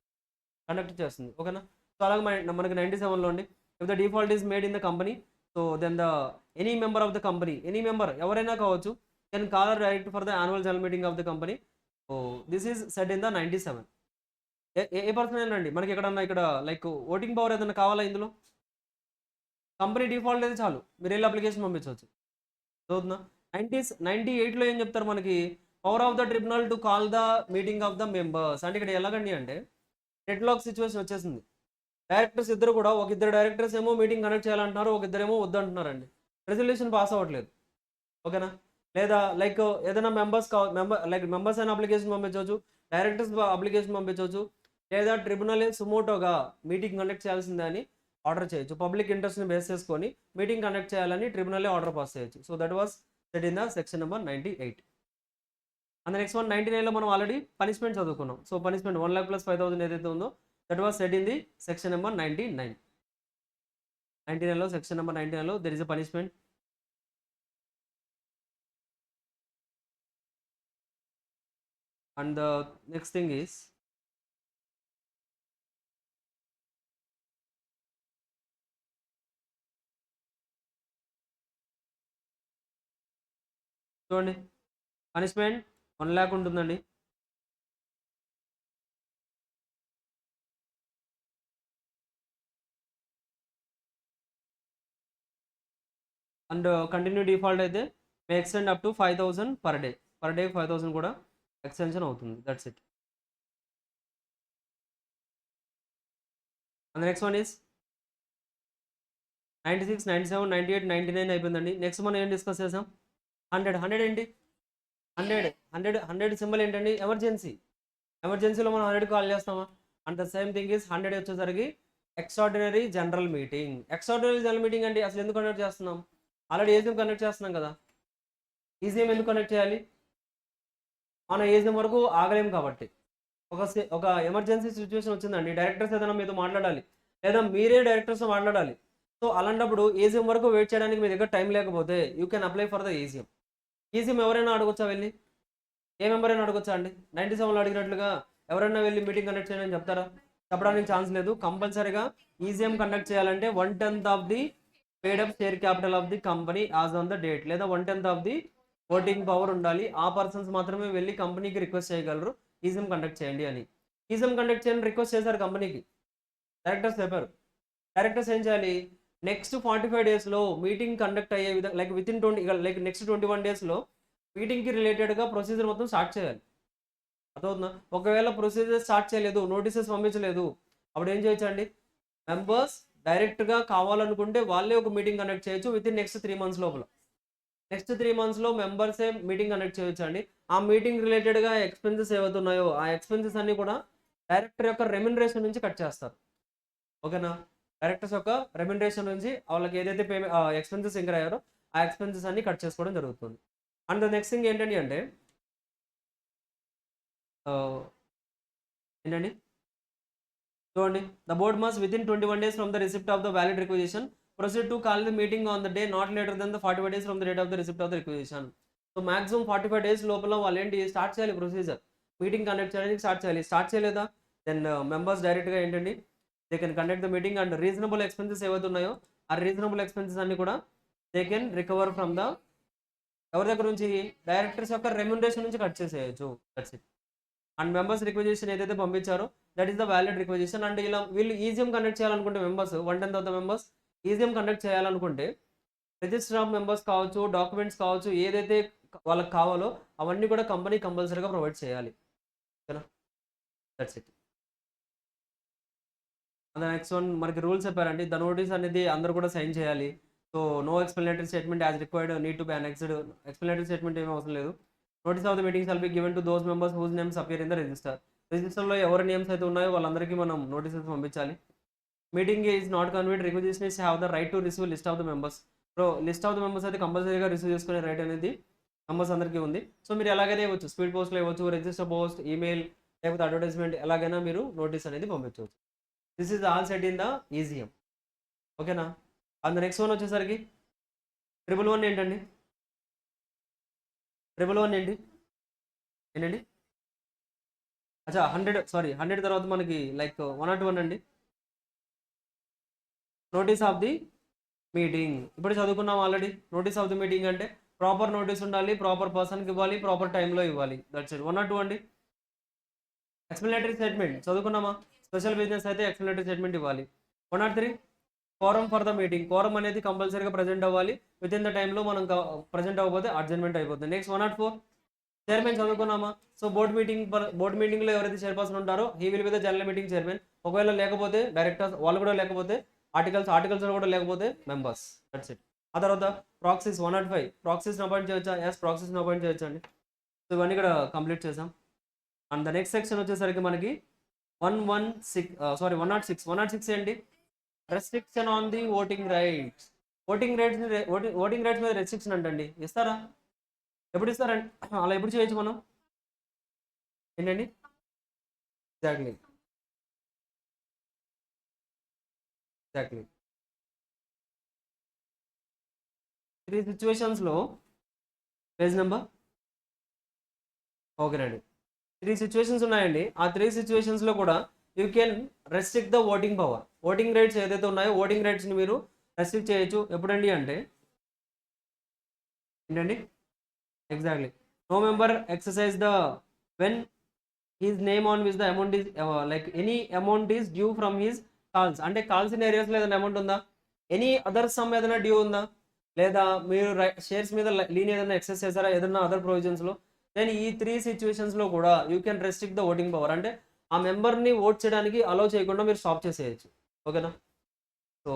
ఓకేనా? సో అలాగే మనకి 97లో అండి, if the default is made in the company so then the any member of the company, any member ఎవరైనా కావచ్చు, can call direct for the annual general meeting of the company. So this is set in the 97. A person అయినా అండి మనకి ఎక్కడన్నా ఇక్కడ like voting power ఏదైనా కావాలా ఇందులో? కంపెనీ డిఫాల్ట్ అయితే చాలు మీరు వెళ్ళి అప్లికేషన్ పంపించవచ్చు. చదువుతున్నా 98లో ఏం చెప్తారు మనకి? Power of the tribunal to call the meeting of the members. అంటే ఇక్కడ ఎలాగండి అంటే డెడ్లాక్ సిచ్యువేషన్ వచ్చేసింది. డైరెక్టర్స్ ఇద్దరు కూడా, ఒక ఇద్దరు డైరెక్టర్స్ ఏమో మీటింగ్ కండక్ట్ చేయాలంటున్నారు, ఒక ఇద్దరేమో వద్దంటున్నారండి. రెజల్యూషన్ పాస్ అవ్వట్లేదు. ఓకేనా? లేదా లైక్ ఏదైనా మెంబర్స్ అయినా అప్లికేషన్ పంపించవచ్చు, డైరెక్టర్స్ అప్లికేషన్ పంపించవచ్చు, లేదా ట్రిబ్యునల్ సుమోటోగా మీటింగ్ కండక్ట్ చేయాల్సిందే అని ఆర్డర్ చేయొచ్చు. పబ్లిక్ ఇంట్రెస్ట్ని బేస్ చేసుకొని మీటింగ్ కండక్ట్ చేయాలని ట్రిబ్యునల్లే ఆర్డర్ పాస్ చేయొచ్చు. So that was set in the section number 98. And next 99లో మనం ఆల్రెడీ పనిష్మెంట్ చదువుకున్నాం. సో పనిష్మెంట్ 1 lakh + 5,000 ఏదైతే ఉందో that was set in the section number 99. 99లో సెక్షన్ నెంబర్ 99లో there is a punishment. And the next thing is చూడండి, punishment 1 lakh ఉంటుందండి. And continue default అయితే మే extend up to 5,000 per day. Per day 5,000 కూడా extension అవుతుంది. That's it. And next one is 96, 97, 98, 99 అయిపోయిందండి. Next మనం ఏం discuss చేసాం? 100 ఏంటి? 100 సింబల్ ఏంటండి? ఎమర్జెన్సీ. ఎమర్జెన్సీలో మనం 100 కాల్ చేస్తామా? And the same thing is 100 వచ్చేసరికి extraordinary general meeting. Extraordinary general meeting అంటే అసలు ఎందుకు కండక్ట్ చేస్తున్నాం? ఆల్రెడీ ఏజిఎం కండక్ట్ చేస్తున్నాం కదా. ఈజిఎం ఎందుకు కండక్ట్ చేయాలి? మనం ఏజిఎం వరకు ఆగలేం కాబట్టి. ఒక ఎమర్జెన్సీ సిచ్యువేషన్ వచ్చిందండి, డైరెక్టర్స్ ఏదైనా మీతో మాట్లాడాలి, లేదా మీరే డైరెక్టర్స్తో మాట్లాడాలి. సో అలాంటప్పుడు ఏజిఎం వరకు వెయిట్ చేయడానికి మీ దగ్గర టైం లేకపోతే you can apply for the AGM. EGM ఎవరైనా అడగొచ్చా వెళ్ళి? ఏ మెంబర్ అయినా అడగొచ్చా అండి? 97లో అడిగినట్లుగా ఎవరైనా వెళ్ళి మీటింగ్ కండక్ట్ చేయండి అని చెప్తారా? చెప్పడానికి ఛాన్స్ లేదు. కంపల్సరీగా ఈజిఎం కండక్ట్ చేయాలంటే 1/10 of the paid up share capital of the company as on the date, లేదా 1/10 ఆఫ్ ది ఓటింగ్ పవర్ ఉండాలి. ఆ పర్సన్స్ మాత్రమే వెళ్ళి కంపెనీకి రిక్వెస్ట్ చేయగలరు ఈజిఎం కండక్ట్ చేయండి అని. ఈజిఎం కండక్ట్ చేయని రిక్వెస్ట్ చేశారు కంపెనీకి, డైరెక్టర్స్ చెప్పారు. డైరెక్టర్స్ ఏం చేయాలి? నెక్స్ట్ 45 డేస్లో మీటింగ్ కండక్ట్ అయ్యే విధంగా, like with in 20, like next 21 డేస్లో మీటింగ్కి రిలేటెడ్గా ప్రొసీజర్ మొత్తం స్టార్ట్ చేయాలి. అర్థవుతుందా? ఒకవేళ ప్రొసీజర్ స్టార్ట్ చేయలేదు, నోటీసెస్ పంపించలేదు, అప్పుడు ఏం చేయొచ్చు అండి? మెంబర్స్ డైరెక్ట్గా కావాలనుకుంటే వాళ్ళే ఒక మీటింగ్ కండక్ట్ చేయొచ్చు విత్ ఇన్ నెక్స్ట్ 3 months లోపల. నెక్స్ట్ 3 monthsలో మెంబర్సే మీటింగ్ కండక్ట్ చేయొచ్చు అండి. ఆ మీటింగ్ రిలేటెడ్గా ఎక్స్పెన్సెస్ ఏవైతున్నాయో ఆ ఎక్స్పెన్సెస్ అన్నీ కూడా డైరెక్టర్ యొక్క రెమ్యునరేషన్ నుంచి కట్ చేస్తారు. ఓకేనా? డైరెక్టర్స్ యొక్క రెమ్యునరేషన్ నుంచి వాళ్ళకి ఏదైతే ఎక్స్పెన్సెస్ ఇంకర్ అయ్యారో ఆ ఎక్స్పెన్సెస్ అన్ని కట్ చేసుకోవడం జరుగుతుంది. అండ్ నెక్స్ట్ థింగ్ ఏంటండి అంటే ఏంటండి చూడండి, the board must within 21 days from the receipt of the valid requisition proceed to call the meeting on the day not later than the 45 days from the date of the receipt of the requisition. So maximum 45 days లోపల వాళ్ళు ఏంటి start చేయాలి procedure, meeting conduct చేయడానికి start చేయాలి. Start చేయలేదా then members డైరెక్ట్గా ఏంటండి they can conduct the meeting. And reasonable expenses ఏవైతే ఉన్నాయో ఆ రీజనబుల్ ఎక్స్పెన్సెస్ అన్ని కూడా they can recover from the ఎవరి దగ్గర నుంచి? డైరెక్టర్స్ యొక్క రెమ్యునరేషన్ నుంచి కట్ చేసేయచ్చు. That's it. And members requisition ఏదైతే పంపించారో that is the valid requisition. And ఇలా వీళ్ళు ఈజిఎం కండక్ట్ చేయాలనుకుంటే members 1/10 of the members EGM conduct చేయాలనుకుంటే రిజిస్టర్ ఆఫ్ మెంబర్స్ కావచ్చు, డాక్యుమెంట్స్ కావచ్చు, ఏదైతే వాళ్ళకి కావాలో అవన్నీ కూడా కంపెనీ కంపల్సరీగా ప్రొవైడ్ చేయాలి. ఓకేనా? That's it. And next one మనకి రూల్స్ చెప్పారండి. ద నోటీస్ అనేది అందరూ కూడా సైన్ చేయాలి. So no explanatory statement as required need to be annexed. Explanatory statement ఏమీ అవసరం లేదు. Notice of the meeting shall be given to those members whose names appear in the register. రిజిస్టర్లో ఎవరి names అయితే ఉన్నాయో వాళ్ళందరికీ మనం నోటీసెస్ పంపించాలి. Meeting is not convened requisitioners have the right to receive list of the members. So list of the members అయితే కంపల్సరీగా receive చేసుకునే రైట్ అనేది మెంబర్స్ అందరికీ ఉంది. సో మీరు ఎలాగైనా ఇవ్వచ్చు, స్పీడ్ పోస్ట్లో ఇవ్వచ్చు, రిజిస్టర్ పోస్ట్, ఈమెయిల్, లేకపోతే అడ్వర్టైజ్మెంట్, ఎలాగైనా మీరు నోటీస్ అనేది పంపించవచ్చు. This is all set in the EGM. ఓకేనా? అండ్ నెక్స్ట్ వన్ వచ్చేసరికి 111 ఏంటండి? 111 ఏంటి? ఏంటండి? అచ్చా 100 తర్వాత మనకి లైక్ 101 అండి, నోటీస్ ఆఫ్ ది మీటింగ్. ఇప్పుడు చదువుకున్నాం already. Notice of the meeting అంటే ప్రాపర్ నోటీస్ ఉండాలి, ప్రాపర్ పర్సన్కి ఇవ్వాలి, ప్రాపర్ టైంలో ఇవ్వాలి. That's it. 102 అండి, ఎక్స్ప్లెనేటరీ స్టేట్మెంట్ చదువుకున్నామా? స్పెషల్ బిజినెస్ అయితే ఎక్స్ప్లెనేటరీ స్టేట్మెంట్ ఇవ్వాలి. 103 quorum for the meeting. Quorum అనేది కంపల్సరీగా ప్రజెంట్ అవ్వాలి. విత్ ఇన్ ద టైంలో మనం ప్రజెంట్ అవ్వకపోతే అడ్జర్న్మెంట్ అయిపోతుంది. నెక్స్ట్ 104 చైర్మన్ చదువుకున్నామా? సో బోర్డ్ మీటింగ్లో ఎవరైతే చైర్పర్సన్ ఉంటారో he will be the general meeting chairman. ఒకవేళ లేకపోతే డైరెక్టర్స్ వాళ్ళు కూడా లేకపోతే ఆర్టికల్స్ కూడా లేకపోతే మెంబర్స్. That's it. ఆ తర్వాత ప్రాక్సీస్ 105 ప్రాక్సీస్ని అపాయింట్ చేయొచ్చా? ఎస్, ప్రాక్సీస్ని అపాయింట్ చేయొచ్చు అండి. సో ఇవన్నీ కూడా కంప్లీట్ చేసాం. అండ్ ద నెక్స్ట్ సెక్షన్ వచ్చేసరికి మనకి 106 ఏంటి? Restriction on the voting rights. Voting rights మీద రెస్ట్రిక్షన్ అంటండి. ఇస్తారా? ఎప్పుడు ఇస్తారండి? అలా ఎప్పుడు చేయొచ్చు మనం? ఏంటండి? ఎగ్జాక్ట్లీ 3 సిచ్యువేషన్స్లో పేజ్ నెంబర్ ఓకేనండి. 3 సిచ్యువేషన్స్ ఉన్నాయండి. ఆ 3 సిచ్యువేషన్స్లో కూడా you can restrict the voting power. Voting rights ఏదైతే ఉన్నాయో ఓటింగ్ రైట్స్ని మీరు రెస్ట్రిక్ట్ చేయొచ్చు. ఎప్పుడండి అంటే ఏంటండి? Exactly no member exercise the when his name on which the amount is like any amount is due from his calls. అంటే కాల్సిన ఏరియాస్లో ఏదైనా అమౌంట్ ఉందా? ఎనీ అదర్ సమ్ ఏదైనా డ్యూ ఉందా? లేదా మీరు షేర్స్ మీద లీన్ ఏదైనా ఎక్సెస్ చేశారా ఏదైనా అదర్ ప్రొవిజన్స్లో, దెన్ ఈ 3 సిచ్యువేషన్స్లో కూడా you can restrict the voting power. అంటే ఆ మెంబర్ని ఓట్ చేయడానికి అలౌ చేయకుండా మీరు స్టాప్ చేసేయచ్చు. ఓకేనా? So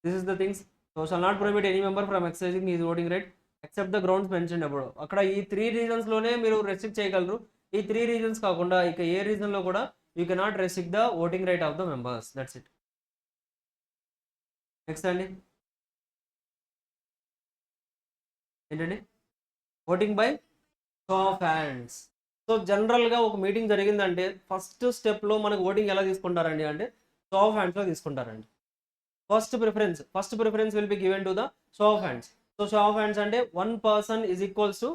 this is the things. So shall not prohibit any member from exercising his voting right except the grounds mention above. అక్కడ ఈ 3 రీజన్స్లోనే మీరు రెస్ట్రిక్ట్ చేయగలరు. ఈ 3 రీజన్స్ కాకుండా ఇక ఏ రీజన్లో కూడా you cannot restrict the voting right of the members. That's it. Next అండి ఏంటండి? Voting by show of hands. So జనరల్గా ఒక మీటింగ్ జరిగిందంటే ఫస్ట్ స్టెప్లో మనకు ఓటింగ్ ఎలా తీసుకుంటారండి అంటే షో ఆఫ్ హ్యాండ్స్లో తీసుకుంటారండి. First preference will be given to the show of hands. So show of hands అంటే 1 person is equals to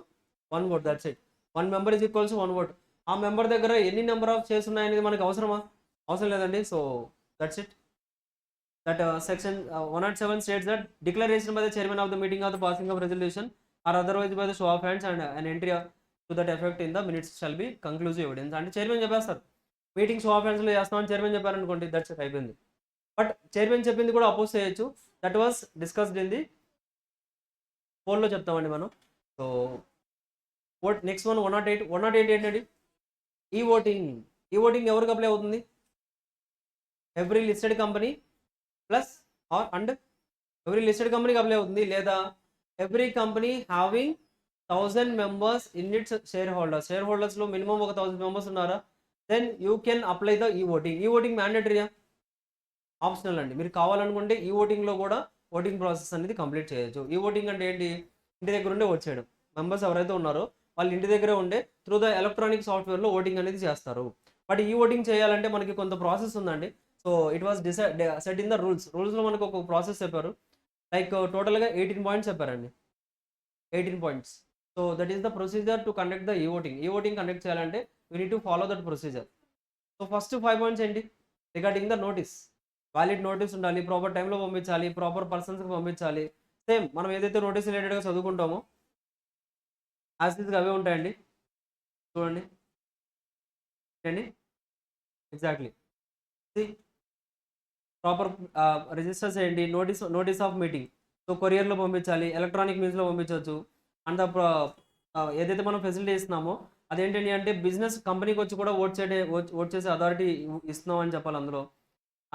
1 vote. That's it. 1 member is equals to 1 vote. ఆ member దగ్గర ఎన్ని నెంబర్ ఆఫ్ చైర్స్ ఉన్నాయనేది మనకు అవసరమా? అవసరం లేదండి. So that's it. That section 107 states that declaration by the chairman of the meeting of the passing of resolution or otherwise by the show of hands and an entry to that effect in the minutes shall be conclusive evidence. అంటే chairman చెప్పేస్తారు meeting show of హ్యాండ్స్లో చేస్తామని chairman చెప్పారనుకోండి, that's it, అయిపోయింది. But chairman చెప్పింది కూడా oppose చేయొచ్చు. That was discussed in the పోల్లో చెప్తామండి మనం. సో నెక్స్ట్ వన్ 108 ఏంటండి? ఈ ఓటింగ్ ఎవరికి అప్లై అవుతుంది? Every listed company plus or and every listed కంపెనీకి అప్లై అవుతుంది, లేదా every company having 1000 members in its share హోల్డర్స్లో మినిమం ఒక 1000 members ఉన్నారా, then you can apply the e voting మ్యాండేటరీయా ఆప్షనల్ అండి. మీరు కావాలనుకుంటే ఈ ఓటింగ్లో కూడా ఓటింగ్ ప్రాసెస్ అనేది కంప్లీట్ చేయొచ్చు. ఈ ఓటింగ్ అంటే ఏంటి? ఇంటి దగ్గర ఉండే ఓట్ చేయడం. మెంబర్స్ ఎవరైతే ఉన్నారో వాళ్ళు ఇంటి దగ్గరే ఉండే త్రూ ద ఎలక్ట్రానిక్ సాఫ్ట్వేర్లో ఓటింగ్ అనేది చేస్తారు. బట్ ఈ ఓటింగ్ చేయాలంటే మనకి కొంత ప్రాసెస్ ఉందండి. So it was set in the రూల్స్లో మనకు ఒక ప్రాసెస్ చెప్పారు. లైక్ టోటల్గా 18 పాయింట్స్ చెప్పారండి. 18 points. So that is the procedure to conduct the e voting conduct చేయాలంటే we need to follow that procedure. So first 5 points ఏంటి? Regarding the notice. Valid notice ఉండాలి, proper టైంలో పంపించాలి, ప్రాపర్ పర్సన్స్కి పంపించాలి. సేమ్ మనం ఏదైతే నోటీస్ రిలేటెడ్గా చదువుకుంటామో యాజ్ ఇస్గా అవే ఉంటాయండి. చూడండి అండి, ఎగ్జాక్ట్లీ ప్రాపర్ రిజిస్టర్ చేయండి. Notice of meeting. సో కొరియర్లో పంపించాలి, ఎలక్ట్రానిక్ మీన్స్లో పంపించవచ్చు. అండ్ ఏదైతే మనం ఫెసిలిటీ ఇస్తున్నామో అదేంటండి అంటే బిజినెస్ కంపెనీకి వచ్చి కూడా ఓట్ చేసే అథారిటీ ఇస్తున్నామని చెప్పాలి అందులో.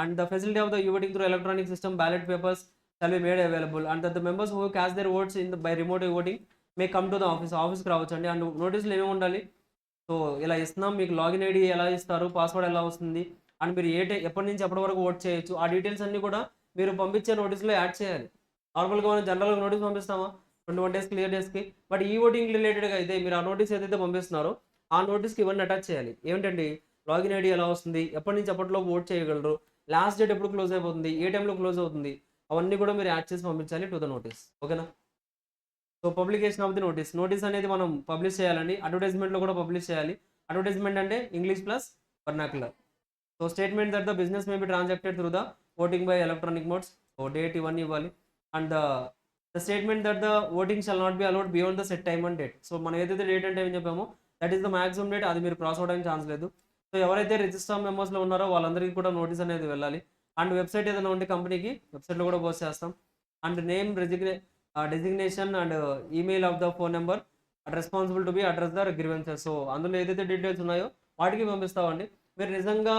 And the facility of the voting through electronic system ballot papers shall be made available and the members who caste there votes in by remote voting may come to the ఆఫీస్కి రావచ్చు అండి. And నోటీసులు ఏమేమి ఉండాలి? So ఇలా ఇస్తున్నాం, మీకు login ID ఎలా ఇస్తారు, పాస్వర్డ్ ఎలా వస్తుంది, అండ్ మీరు ఎప్పటి నుంచి ఎప్పటి వరకు ఓట్ చేయొచ్చు, ఆ డీటెయిల్స్ అన్నీ కూడా మీరు పంపించే నోటీస్లో యాడ్ చేయాలి. నార్మల్గా మనం జనరల్గా నోటీస్ పంపిస్తామా 21 days క్లియర్ డేస్కి, బట్ ఈ ఓటింగ్ రిలేటెడ్గా అయితే మీరు ఆ నోటీస్ ఏదైతే పంపిస్తున్నారో ఆ నోటీస్కి ఇవన్నీ అటాచ్ చేయాలి. ఏమిటండి? లాగిన్ ఐడి ఎలా వస్తుంది, ఎప్పటి నుంచి ఎప్పటిలో ఓట్ చేయగలరు, లాస్ట్ డేట్ ఎప్పుడు క్లోజ్ అయిపోతుంది, ఏ టైంలో క్లోజ్ అవుతుంది, అవన్నీ కూడా మీరు యాడ్ చేసి పంపించాలి టు ద నోటీస్. ఓకేనా? So publication of the notice అనేది మనం పబ్లిష్ చేయాలండి. అడ్వర్టైజ్మెంట్లో కూడా పబ్లిష్ చేయాలి. అడ్వర్టైజ్మెంట్ అంటే English plus vernacular. So statement that the business may be transacted through the voting by electronic modes. So date ఇవన్నీ ఇవ్వాలి. And the statement that the voting shall not be allowed beyond the set time and date. So మనం ఏదైతే date అంటే ఏం చెప్పామో that is the maximum date, అది మీరు cross అవడానికి ఛాన్స్ లేదు. సో ఎవరైతే రిజిస్టర్ మెంబర్స్లో ఉన్నారో వాళ్ళందరికీ కూడా నోటీస్ అనేది వెళ్ళాలి. అండ్ వెబ్సైట్ ఏదైనా ఉంటే కంపెనీకి వెబ్సైట్లో కూడా పోస్ట్ చేస్తాం. And name designation and email of the phone number responsible to be address the grievances. So అందులో ఏదైతే డీటెయిల్స్ ఉన్నాయో వాటికి పంపిస్తామండి. మీరు నిజంగా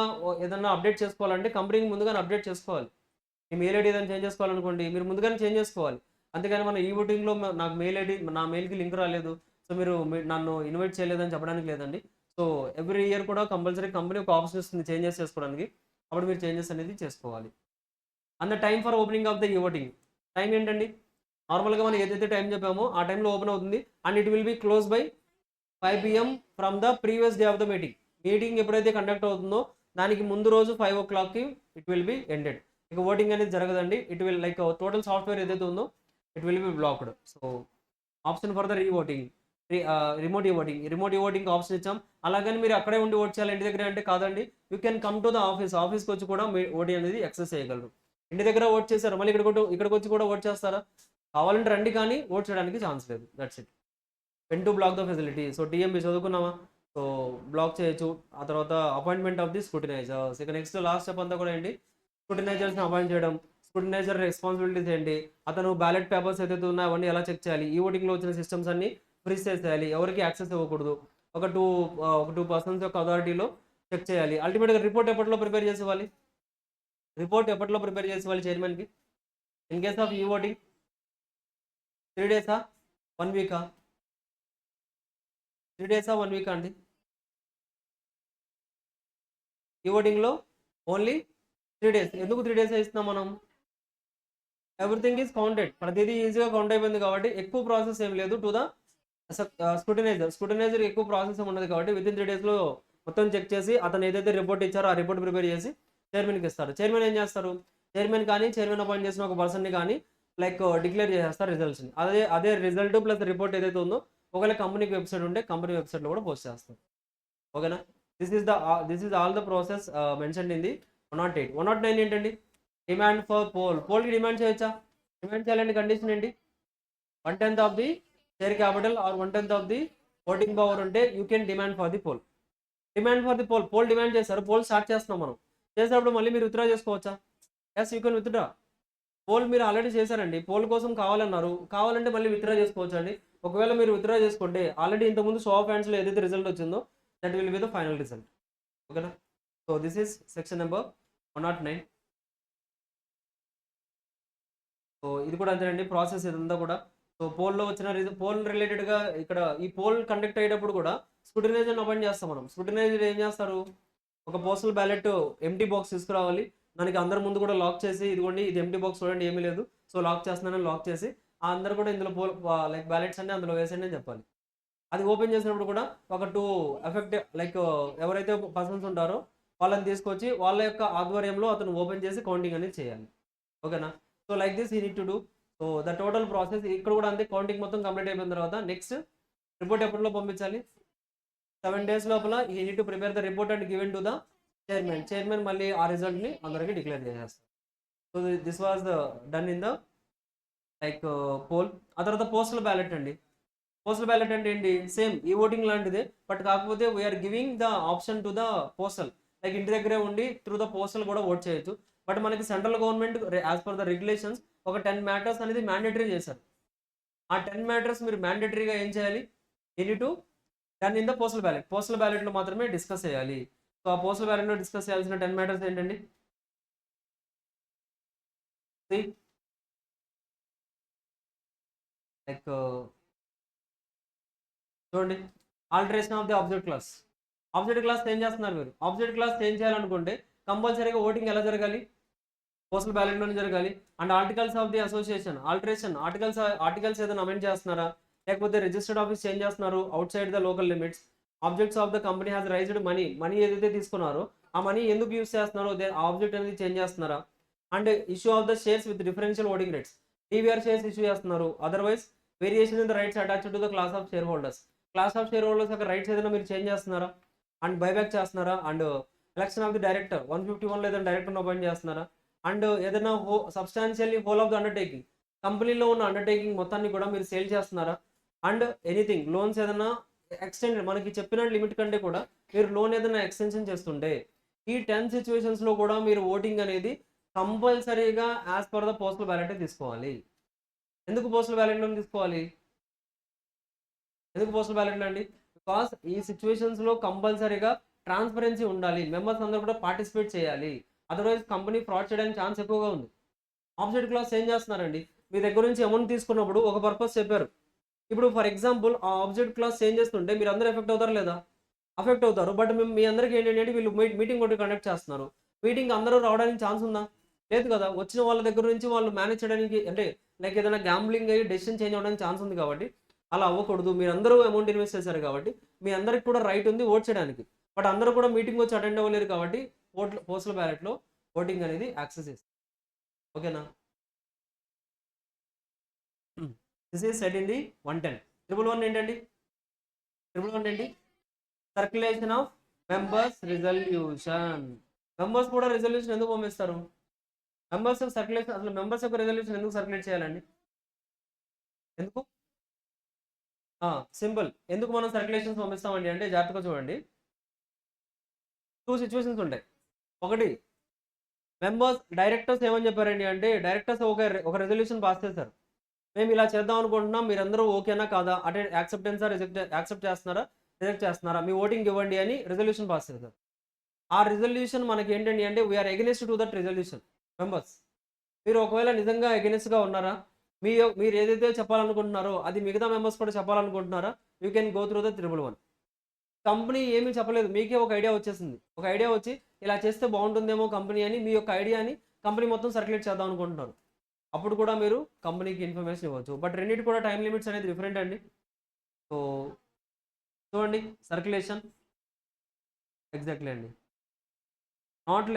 ఏదన్నా అప్డేట్ చేసుకోవాలంటే కంపెనీకి ముందుగానే అప్డేట్ చేసుకోవాలి. మీ మెయిల్ ఐడి ఏదైనా చేంజ్ చేసుకోవాలనుకోండి, మీరు ముందుగానే చేంజ్ చేసుకోవాలి. అంతేగాని మన ఈ ఓటింగ్లో నాకు మెయిల్ ఐడి, నా మెయిల్కి లింక్ రాలేదు, సో మీరు నన్ను ఇన్వైట్ చేయలేదని చెప్పడానికి లేదండి. సో ఎవ్రీ ఇయర్ కూడా కంపల్సరీ కంపెనీ ఒక ఆప్షన్ ఇస్తుంది చేంజెస్ చేసుకోవడానికి, అప్పుడు మీరు చేంజెస్ అనేది చేసుకోవాలి. And the time for opening of the e voting. Time ఏంటండి? నార్మల్గా మనం ఏదైతే టైం చెప్పామో ఆ టైంలో ఓపెన్ అవుతుంది. And it will be close by 5 PM from the previous day of the meeting ఎప్పుడైతే కండక్ట్ అవుతుందో దానికి ముందు రోజు 5 o'clockకి ఇట్ విల్ బి ఎండెడ్. ఇక ఓటింగ్ అనేది జరగదండి. It will like total software ఏదైతే ఉందో it will be blocked. So option for the remote e voting option ఇచ్చాం. అలాగని మీరు అక్కడే ఉండి ఓట్ చేయాలి ఇంటి దగ్గర అంటే కాదండి. You can come to the ఆఫీస్కి వచ్చి కూడా మీ ఓటింగ్ అనేది ఎక్సెస్ చేయగలరు. ఇంటి దగ్గర ఓట్ చేశారు, మళ్ళీ ఇక్కడికి వచ్చి కూడా ఓట్ చేస్తారా? కావాలంటే రండి, కానీ ఓట్ చేయడానికి ఛాన్స్ లేదు. That's it. When to block the facility. So TMB చదువుకున్నామా? సో బ్లాక్ చేయొచ్చు. ఆ తర్వాత అపాయింట్మెంట్ ఆఫ్ ది స్క్రూటినైజర్స్. ఇక నెక్స్ట్ లాస్ట్ స్టెప్ అంతా కూడా ఏంటి? స్క్రూటినైజర్స్ని అపాయింట్ చేయడం. స్క్రూటినైజర్ రెస్పాన్సిబిలిటీస్ ఏంటి, అతను బ్యాలెట్ పేపర్స్ ఏదైతే ఉన్నాయో అవన్నీ ఎలా చెక్ చేయాలి, ఈ ఓటింగ్లో వచ్చిన సిస్టమ్స్ అన్ని ఫ్రీజ్ చేసేయాలి, ఎవరికి యాక్సెస్ ఇవ్వకూడదు, ఒక టూ పర్సన్స్ యొక్క అథారిటీలో చెక్ చేయాలి. అల్టిమేట్గా రిపోర్ట్ ఎప్పటిలో ప్రిపేర్ చేసి ఇవ్వాలి, చైర్మన్కి ఇన్ కేస్ ఆఫ్ ఈ ఓటింగ్ 3 డేసా 1 వీకా 3 డేసా 1 వీకా అండి. ఈ ఓటింగ్లో ఓన్లీ 3 డేస్. ఎందుకు 3 డేస్ ఇస్తున్నాం మనం? ఎవ్రీథింగ్ ఈజ్ కౌంటెడ్, ప్రతిదీ ఈజీగా కౌంట్ అయిపోయింది కాబట్టి ఎక్కువ ప్రాసెస్ ఏం లేదు. టు ద స్క్రూటినైజర్ ఎక్కువ ప్రాసెస్ ఏమి ఉండదు కాబట్టి విత్ ఇన్ 3 డేస్లో మొత్తం చెక్ చేసి అతను ఏదైతే రిపోర్ట్ ఇచ్చారో ఆ రిపోర్ట్ ప్రిపేర్ చేసి చైర్మన్కి ఇస్తారు. చైర్మన్ ఏం చేస్తారు, చైర్మన్ అపాయింట్ చేసిన ఒక పర్సన్ని కానీ డిక్లేర్ చేసేస్తారు రిజల్ట్స్ని. అదే రిజల్ట్ ప్లస్ రిపోర్ట్ ఏదైతే ఉందో ఒకవేళ కంపెనీకి వెబ్సైట్ ఉంటే కంపెనీ వెబ్సైట్లో కూడా పోస్ట్ చేస్తారు. ఓకేనా? This is all the process mention in the 108. 109 ఏంటండి? డిమాండ్ ఫర్ పోల్కి డిమాండ్ చేయొచ్చా? డిమాండ్ చేయాలండి. కండిషన్ ఏంటి? 1/10 of the share capital or 1/10 of the voting power ఉంటే you can demand for the poll. Poll demand చేస్తారు, poll start చేస్తున్నాం మనం. చేసినప్పుడు మళ్ళీ మీరు విత్డ్రా చేసుకోవచ్చా? Yes, you can withdraw. Poll మీరు ఆల్రెడీ చేశారండి, పోల్ కోసం కావాలంటే మళ్ళీ విత్డ్రా చేసుకోవచ్చు అండి. ఒకవేళ మీరు విత్డ్రా చేసుకుంటే ఆల్రెడీ ఇంతకుముందు షో ఆఫ్ హ్యాండ్స్లో ఏదైతే రిజల్ట్ వచ్చిందో that will be the final result. ఓకేనా? So this is section number 109. సో ఇది కూడా అంతేనండి ప్రాసెస్ ఇదంతా కూడా. సో పోల్లో వచ్చిన పోల్ రిలేటెడ్గా ఇక్కడ ఈ పోల్ కండక్ట్ అయ్యేటప్పుడు కూడా స్క్రూటినైజర్ అపాయింట్ చేస్తాం మనం. స్క్రూటినైజర్ ఏం చేస్తారు, ఒక పోస్టల్ బ్యాలెట్ ఎంటీ బాక్స్ తీసుకురావాలి, దానికి అందరి ముందు కూడా లాక్ చేసి ఇదిగోండి ఇది ఎంటీ బాక్స్ చూడండి ఏమీ లేదు సో లాక్ చేస్తున్నానని లాక్ చేసి ఆ అందరు కూడా ఇందులో బ్యాలెట్స్ అన్ని అందులో వేసేయండి అని చెప్పాలి. అది ఓపెన్ చేసినప్పుడు కూడా ఒక 2 ఎవరైతే పర్సన్స్ ఉంటారో వాళ్ళని తీసుకొచ్చి వాళ్ళ యొక్క ఆధ్వర్యంలో అతను ఓపెన్ చేసి కౌంటింగ్ అనేది చేయాలి. ఓకేనా? So like this you need to do. So the total process ఇక్కడ కూడా అంతే. కౌంటింగ్ మొత్తం కంప్లీట్ అయిపోయిన తర్వాత నెక్స్ట్ రిపోర్ట్ ఎప్పటిలో పంపించాలి? 7 days లోపల you need to prepare the report and given to the chairman మళ్ళీ ఆ రిజల్ట్ని అందరికీ డిక్లేర్ చేసేస్తారు. So this was the done in the poll. ఆ తర్వాత పోస్టల్ బ్యాలెట్ అండి. పోస్టల్ బ్యాలెట్ అంటే ఏంటి? సేమ్ ఈ ఓటింగ్ లాంటిదే, బట్ కాకపోతే we are giving the option to the postal. ఇంటి దగ్గరే ఉండి త్రూ ద పోస్టల్ కూడా ఓట్ చేయొచ్చు. బట్ మనకి central government as per the regulations ఒక 10 matters అనేది మ్యాండేటరీ చేశారు. ఆ 10 matters మీరు మ్యాండేటరీగా ఏం చేయాలి? Any to done in the postal బ్యాలెట్లో మాత్రమే డిస్కస్ చేయాలి. సో ఆ పోస్టల్ బ్యాలెట్లో డిస్కస్ చేయాల్సిన 10 matters ఏంటండి? చూడండి, alteration of the object class change చేస్తున్నారు మీరు. ఆబ్జెక్ట్ క్లాస్ చేంజ్ చేయాలనుకుంటే కంపల్సరీగా ఓటింగ్ ఎలా జరగాలి? పోస్టల్ బ్యాలెట్లోనే జరగాలి. And articles of the association articles ఏదైనా అమెండ్ చేస్తున్నారా, లేకపోతే రిజిస్టర్డ్ ఆఫీస్ చేంజ్ చేస్తున్నారు out side the local limits. Objects of the company has raised money ఏదైతే తీసుకున్నారో ఆ మనీ ఎందుకు యూస్ చేస్తున్నారో ఆ ఆబ్జెక్ట్ అనేది చేంజ్ చేస్తున్నారా. And issue of the shares with differential voting rates, DVR shares issue చేస్తున్నారు. Otherwise variation in the rights attached to the class of share holders యొక్క రైట్స్ ఏదైనా మీరు చేంజ్ చేస్తున్నారా అండ్ బైబ్యాక్ చేస్తున్నారా. And election of the director 151 ఏదైనా డైరెక్టర్ని appoint చేస్తున్నారా. And ఏదైనా substantially whole of the undertaking, కంపెనీలో ఉన్న అండర్టేకింగ్ మొత్తాన్ని కూడా మీరు సేల్ చేస్తున్నారా. అండ్ ఎనీథింగ్ లోన్స్ ఏదైనా ఎక్స్టెండ్ మనకి చెప్పిన లిమిట్ కంటే కూడా మీరు లోన్ ఏదైనా ఎక్స్టెన్షన్ చేస్తుంటే ఈ 10 సిచ్యువేషన్స్లో కూడా మీరు ఓటింగ్ అనేది కంపల్సరీగా as per the postal ballot తీసుకోవాలి. ఎందుకు పోస్టల్ బ్యాలెట్లో తీసుకోవాలి? అండి? బికాస్ ఈ సిచ్యువేషన్స్లో కంపల్సరీగా ట్రాన్స్పరెన్సీ ఉండాలి, మెంబర్స్ అందరూ కూడా పార్టిసిపేట్ చేయాలి. అదర్వైజ్ కంపెనీ ఫ్రాడ్ చేయడానికి ఛాన్స్ ఎక్కువగా ఉంది. ఆబ్జెక్ట్ క్లాస్ ఏం చేస్తున్నారండి, మీ దగ్గర నుంచి అమౌంట్ తీసుకున్నప్పుడు ఒక పర్పస్ చెప్పారు. ఇప్పుడు ఫర్ ఎగ్జాంపుల్ ఆ ఆబ్జెక్ట్ క్లాస్ చేంజ్ చేస్తుంటే మీరు అందరూ ఎఫెక్ట్ అవుతారు లేదా? అఫెక్ట్ అవుతారు. బట్ మీ అందరికీ ఏంటంటే వీళ్ళు మీటింగ్ ఒకటి కండక్ట్ చేస్తున్నారు. మీటింగ్ అందరూ రావడానికి ఛాన్స్ ఉందా? లేదు కదా. వచ్చిన వాళ్ళ దగ్గర నుంచి వాళ్ళు మేనేజ్ చేయడానికి అంటే ఏదైనా గ్యాంబ్లింగ్ అయ్యి డెసిషన్ చేంజ్ అవ్వడానికి ఛాన్స్ ఉంది కాబట్టి అలా అవ్వకూడదు. మీరు అందరూ అమౌంట్ ఇన్వెస్ట్ చేశారు కాబట్టి మీ అందరికి కూడా రైట్ ఉంది ఓట్ చేయడానికి. బట్ అందరూ కూడా మీటింగ్ వచ్చి అటెండ్ అవ్వలేరు కాబట్టి పోస్టల్ బ్యాలెట్లో ఓటింగ్ అనేది యాక్సెస్ చేస్తారు. ఓకేనా? This is set in the 110. 111 ఏంటండి? 111 ఏంటి? Circulation of members resolution. Members కూడా రిజల్యూషన్ ఎందుకు పంపిస్తారు? మెంబర్స్ సర్క్యులేషన్, అసలు మెంబర్స్ యొక్క రిజల్యూషన్ ఎందుకు సర్క్యులేట్ చేయాలండి? ఎందుకు? సింపుల్. ఎందుకు మనం సర్క్యులేషన్స్ పంపిస్తామండి అంటే జాగ్రత్తగా చూడండి. 2 సిచ్యువేషన్స్ ఉంటాయి. ఒకటి మెంబర్స్ డైరెక్టర్స్ ఏమని చెప్పారండి అంటే డైరెక్టర్స్ ఒక రెజల్యూషన్ పాస్ చేశారు. మేము ఇలా చేద్దాం అనుకుంటున్నాం, మీరందరూ ఓకేనా కాదా, అంటే యాక్సెప్టెన్సా యాక్సెప్ట్ చేస్తున్నారా రిజెక్ట్ చేస్తున్నారా, మీ ఓటింగ్ ఇవ్వండి అని రెజల్యూషన్ పాస్ చేశారు. ఆ రిజల్యూషన్ మనకి ఏంటండి అంటే we are against to that resolution members. మీరు ఒకవేళ నిజంగా ఎగెనిస్ట్గా ఉన్నారా, మీరు ఏదైతే చెప్పాలనుకుంటున్నారో అది మిగతా మెంబర్స్ కూడా చెప్పాలనుకుంటున్నారా, you can go through the 111. Company ఏమీ చెప్పలేదు, మీకే ఒక ఐడియా వచ్చేసింది. ఒక ఐడియా వచ్చి ఇలా చేస్తే బాగుంటుందేమో కంపెనీ అని మీ యొక్క ఐడియాని కంపెనీ మొత్తం సర్క్యులేట్ చేద్దాం అనుకుంటున్నారు. అప్పుడు కూడా మీరు కంపెనీకి ఇన్ఫర్మేషన్ ఇవ్వచ్చు. బట్ రెండింటి కూడా టైం లిమిట్స్ అనేది డిఫరెంట్ అండి. సో చూడండి సర్క్యులేషన్ ఎగ్జాక్ట్లీ అండి. నాట్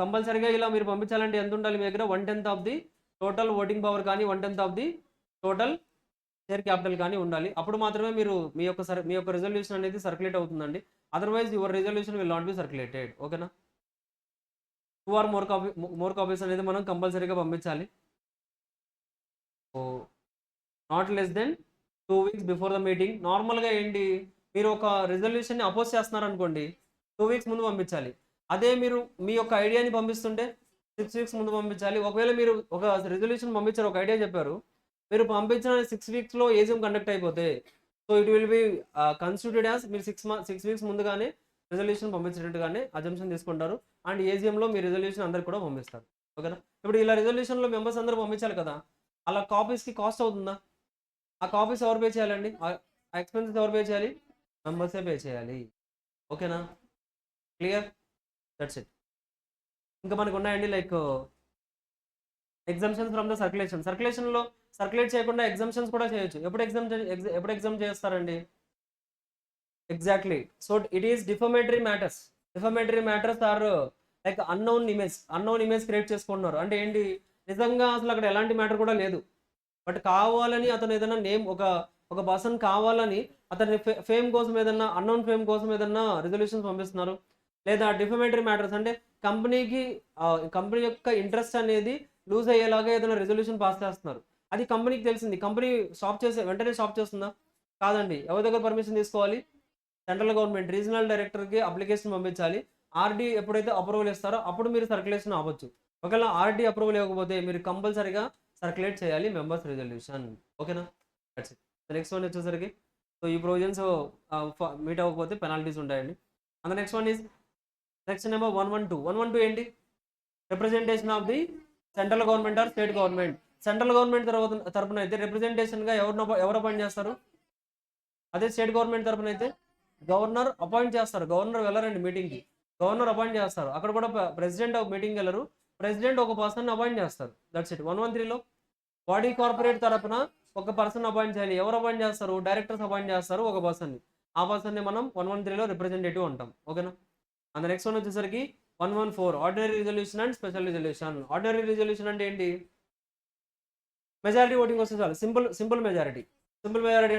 కంపల్సరీగా ఇలా మీరు పంపించాలంటే ఎంత ఉండాలి మీ దగ్గర, 1/10 of the total voting power కానీ 1/10 of the total share capital కానీ ఉండాలి. అప్పుడు మాత్రమే మీరు మీ యొక్క రిజల్యూషన్ అనేది సర్క్యులేట్ అవుతుందండి. Otherwise your resolution will not B circulated. ఓకేనా. 2 ఆర్ మోర్ కాపీస్ అనేది మనం కంపల్సరీగా పంపించాలి. So not less than 2 weeks before the meeting. నార్మల్గా ఏంటి, మీరు ఒక రిజల్యూషన్ని అపోజ్ చేస్తున్నారు అనుకోండి, 2 వీక్స్ ముందు పంపించాలి. అదే మీరు మీ యొక్క ఐడియాని పంపిస్తుంటే 6 వీక్స్ ముందు పంపించాలి. ఒకవేళ మీరు ఒక రిజల్యూషన్ పంపించారు, ఒక ఐడియా చెప్పారు, మీరు పంపించిన 6 వీక్స్లో ఏజిఎం కండక్ట్ అయిపోతే so it will be considered as మీరు 6 వీక్స్ ముందుగానే రిజల్యూషన్ పంపించినట్టుగానే అజంప్షన్ తీసుకుంటారు. అండ్ ఏజిఎంలో మీ రిజల్యూషన్ అందరికి కూడా పంపిస్తారు. ఓకేనా. ఇప్పుడు ఇలా రిజల్యూషన్లో మెంబర్స్ అందరూ పంపించాలి కదా, అలా కాపీస్కి కాస్ట్ అవుతుందా, ఆ కాపీస్ ఎవరు పే చేయాలండి, ఆ ఎక్స్పెన్సెస్ ఎవరు పే చేయాలి, మెంబర్సే పే చేయాలి. ఓకేనా, క్లియర్, దట్స్ ఇట్. ఇంకా మనకు ఉన్నాయండి లైక్ ఎగ్జామ్షన్స్ ఫ్రమ్ ద సర్క్యులేషన్లో సర్క్యులేట్ చేయకుండా ఎగ్జామ్షన్స్ కూడా చేయొచ్చు. ఎప్పుడు ఎగ్జామ్ చేస్తారండి, exactly. So it is defamatory matters or like unknown image create చేసుకుంటున్నారు. అంటే ఏంటి, నిజంగా అసలు అక్కడ ఎలాంటి మ్యాటర్ కూడా లేదు, బట్ కావాలని అతను ఏదైనా నేమ్ ఒక పర్సన్ కావాలని అతని ఫేమ్ కోసం ఏదన్నా అన్నోన్ ఫేమ్ కోసం ఏదన్నా రిజల్యూషన్స్ పంపిస్తున్నారు. లేదా డిఫమేటరీ మ్యాటర్స్ అంటే కంపెనీ యొక్క ఇంట్రెస్ట్ అనేది లూజ్ అయ్యేలాగా ఏదైనా రెజల్యూషన్ పాస్ చేస్తున్నారు. అది కంపెనీకి తెలిసింది, కంపెనీ వెంటనే స్టాప్ చేస్తుందా, కాదండి. ఎవరి దగ్గర పర్మిషన్ తీసుకోవాలి, సెంట్రల్ గవర్నమెంట్ రీజనల్ డైరెక్టర్కి అప్లికేషన్ పంపించాలి. ఆర్డీ ఎప్పుడైతే అప్రూవల్ ఇస్తారో అప్పుడు మీరు సర్క్యులేషన్ అవ్వచ్చు. ఒకవేళ ఆర్డీ అప్రూవల్ ఇవ్వకపోతే మీరు కంపల్సరీగా సర్క్యులేట్ చేయాలి మెంబర్స్ రిజల్యూషన్. ఓకేనా, దట్స్ ఇట్. నెక్స్ట్ వన్ వచ్చేసరికి సో ఈ ప్రొవిజన్స్ మీట్ అవ్వకపోతే పెనాల్టీస్ ఉంటాయండి. And next one is section number 112 ఏంటి, representation of the central government or state government. Central government తరపున అయితే రిప్రజెంటేషన్గా ఎవరు అపాయింట్ చేస్తారు, అదే స్టేట్ గవర్నమెంట్ తరపున అయితే గవర్నర్ అపాయింట్ చేస్తారు. గవర్నర్ వెళ్ళరండి మీటింగ్కి, గవర్నర్ అపాయింట్ చేస్తారు. అక్కడ కూడా ప్రెసిడెంట్ ఆఫ్ మీటింగ్ వెళ్ళరు, ప్రెసిడెంట్ ఒక పర్సన్ అపాయింట్ చేస్తారు. That's it. 113లో బాడీ కార్పొరేట్ తరపున ఒక పర్సన్ అపాయింట్ చేయాలి. ఎవరు అపాయింట్ చేస్తారు, డైరెక్టర్స్ అపాయింట్ చేస్తారు ఒక పర్సన్ని. ఆ పర్సన్ని మనం 113లో రిప్రజెంటేటివ్ అంటాం. ఓకేనా. అండ్ నెక్స్ట్ వన్ వచ్చేసరికి 114 ordinary resolution and special resolution. Ordinary resolution అంటే ఏంటి, మెజారిటీ ఓటింగ్ వస్తే చాలు, సింపుల్ మెజారిటీ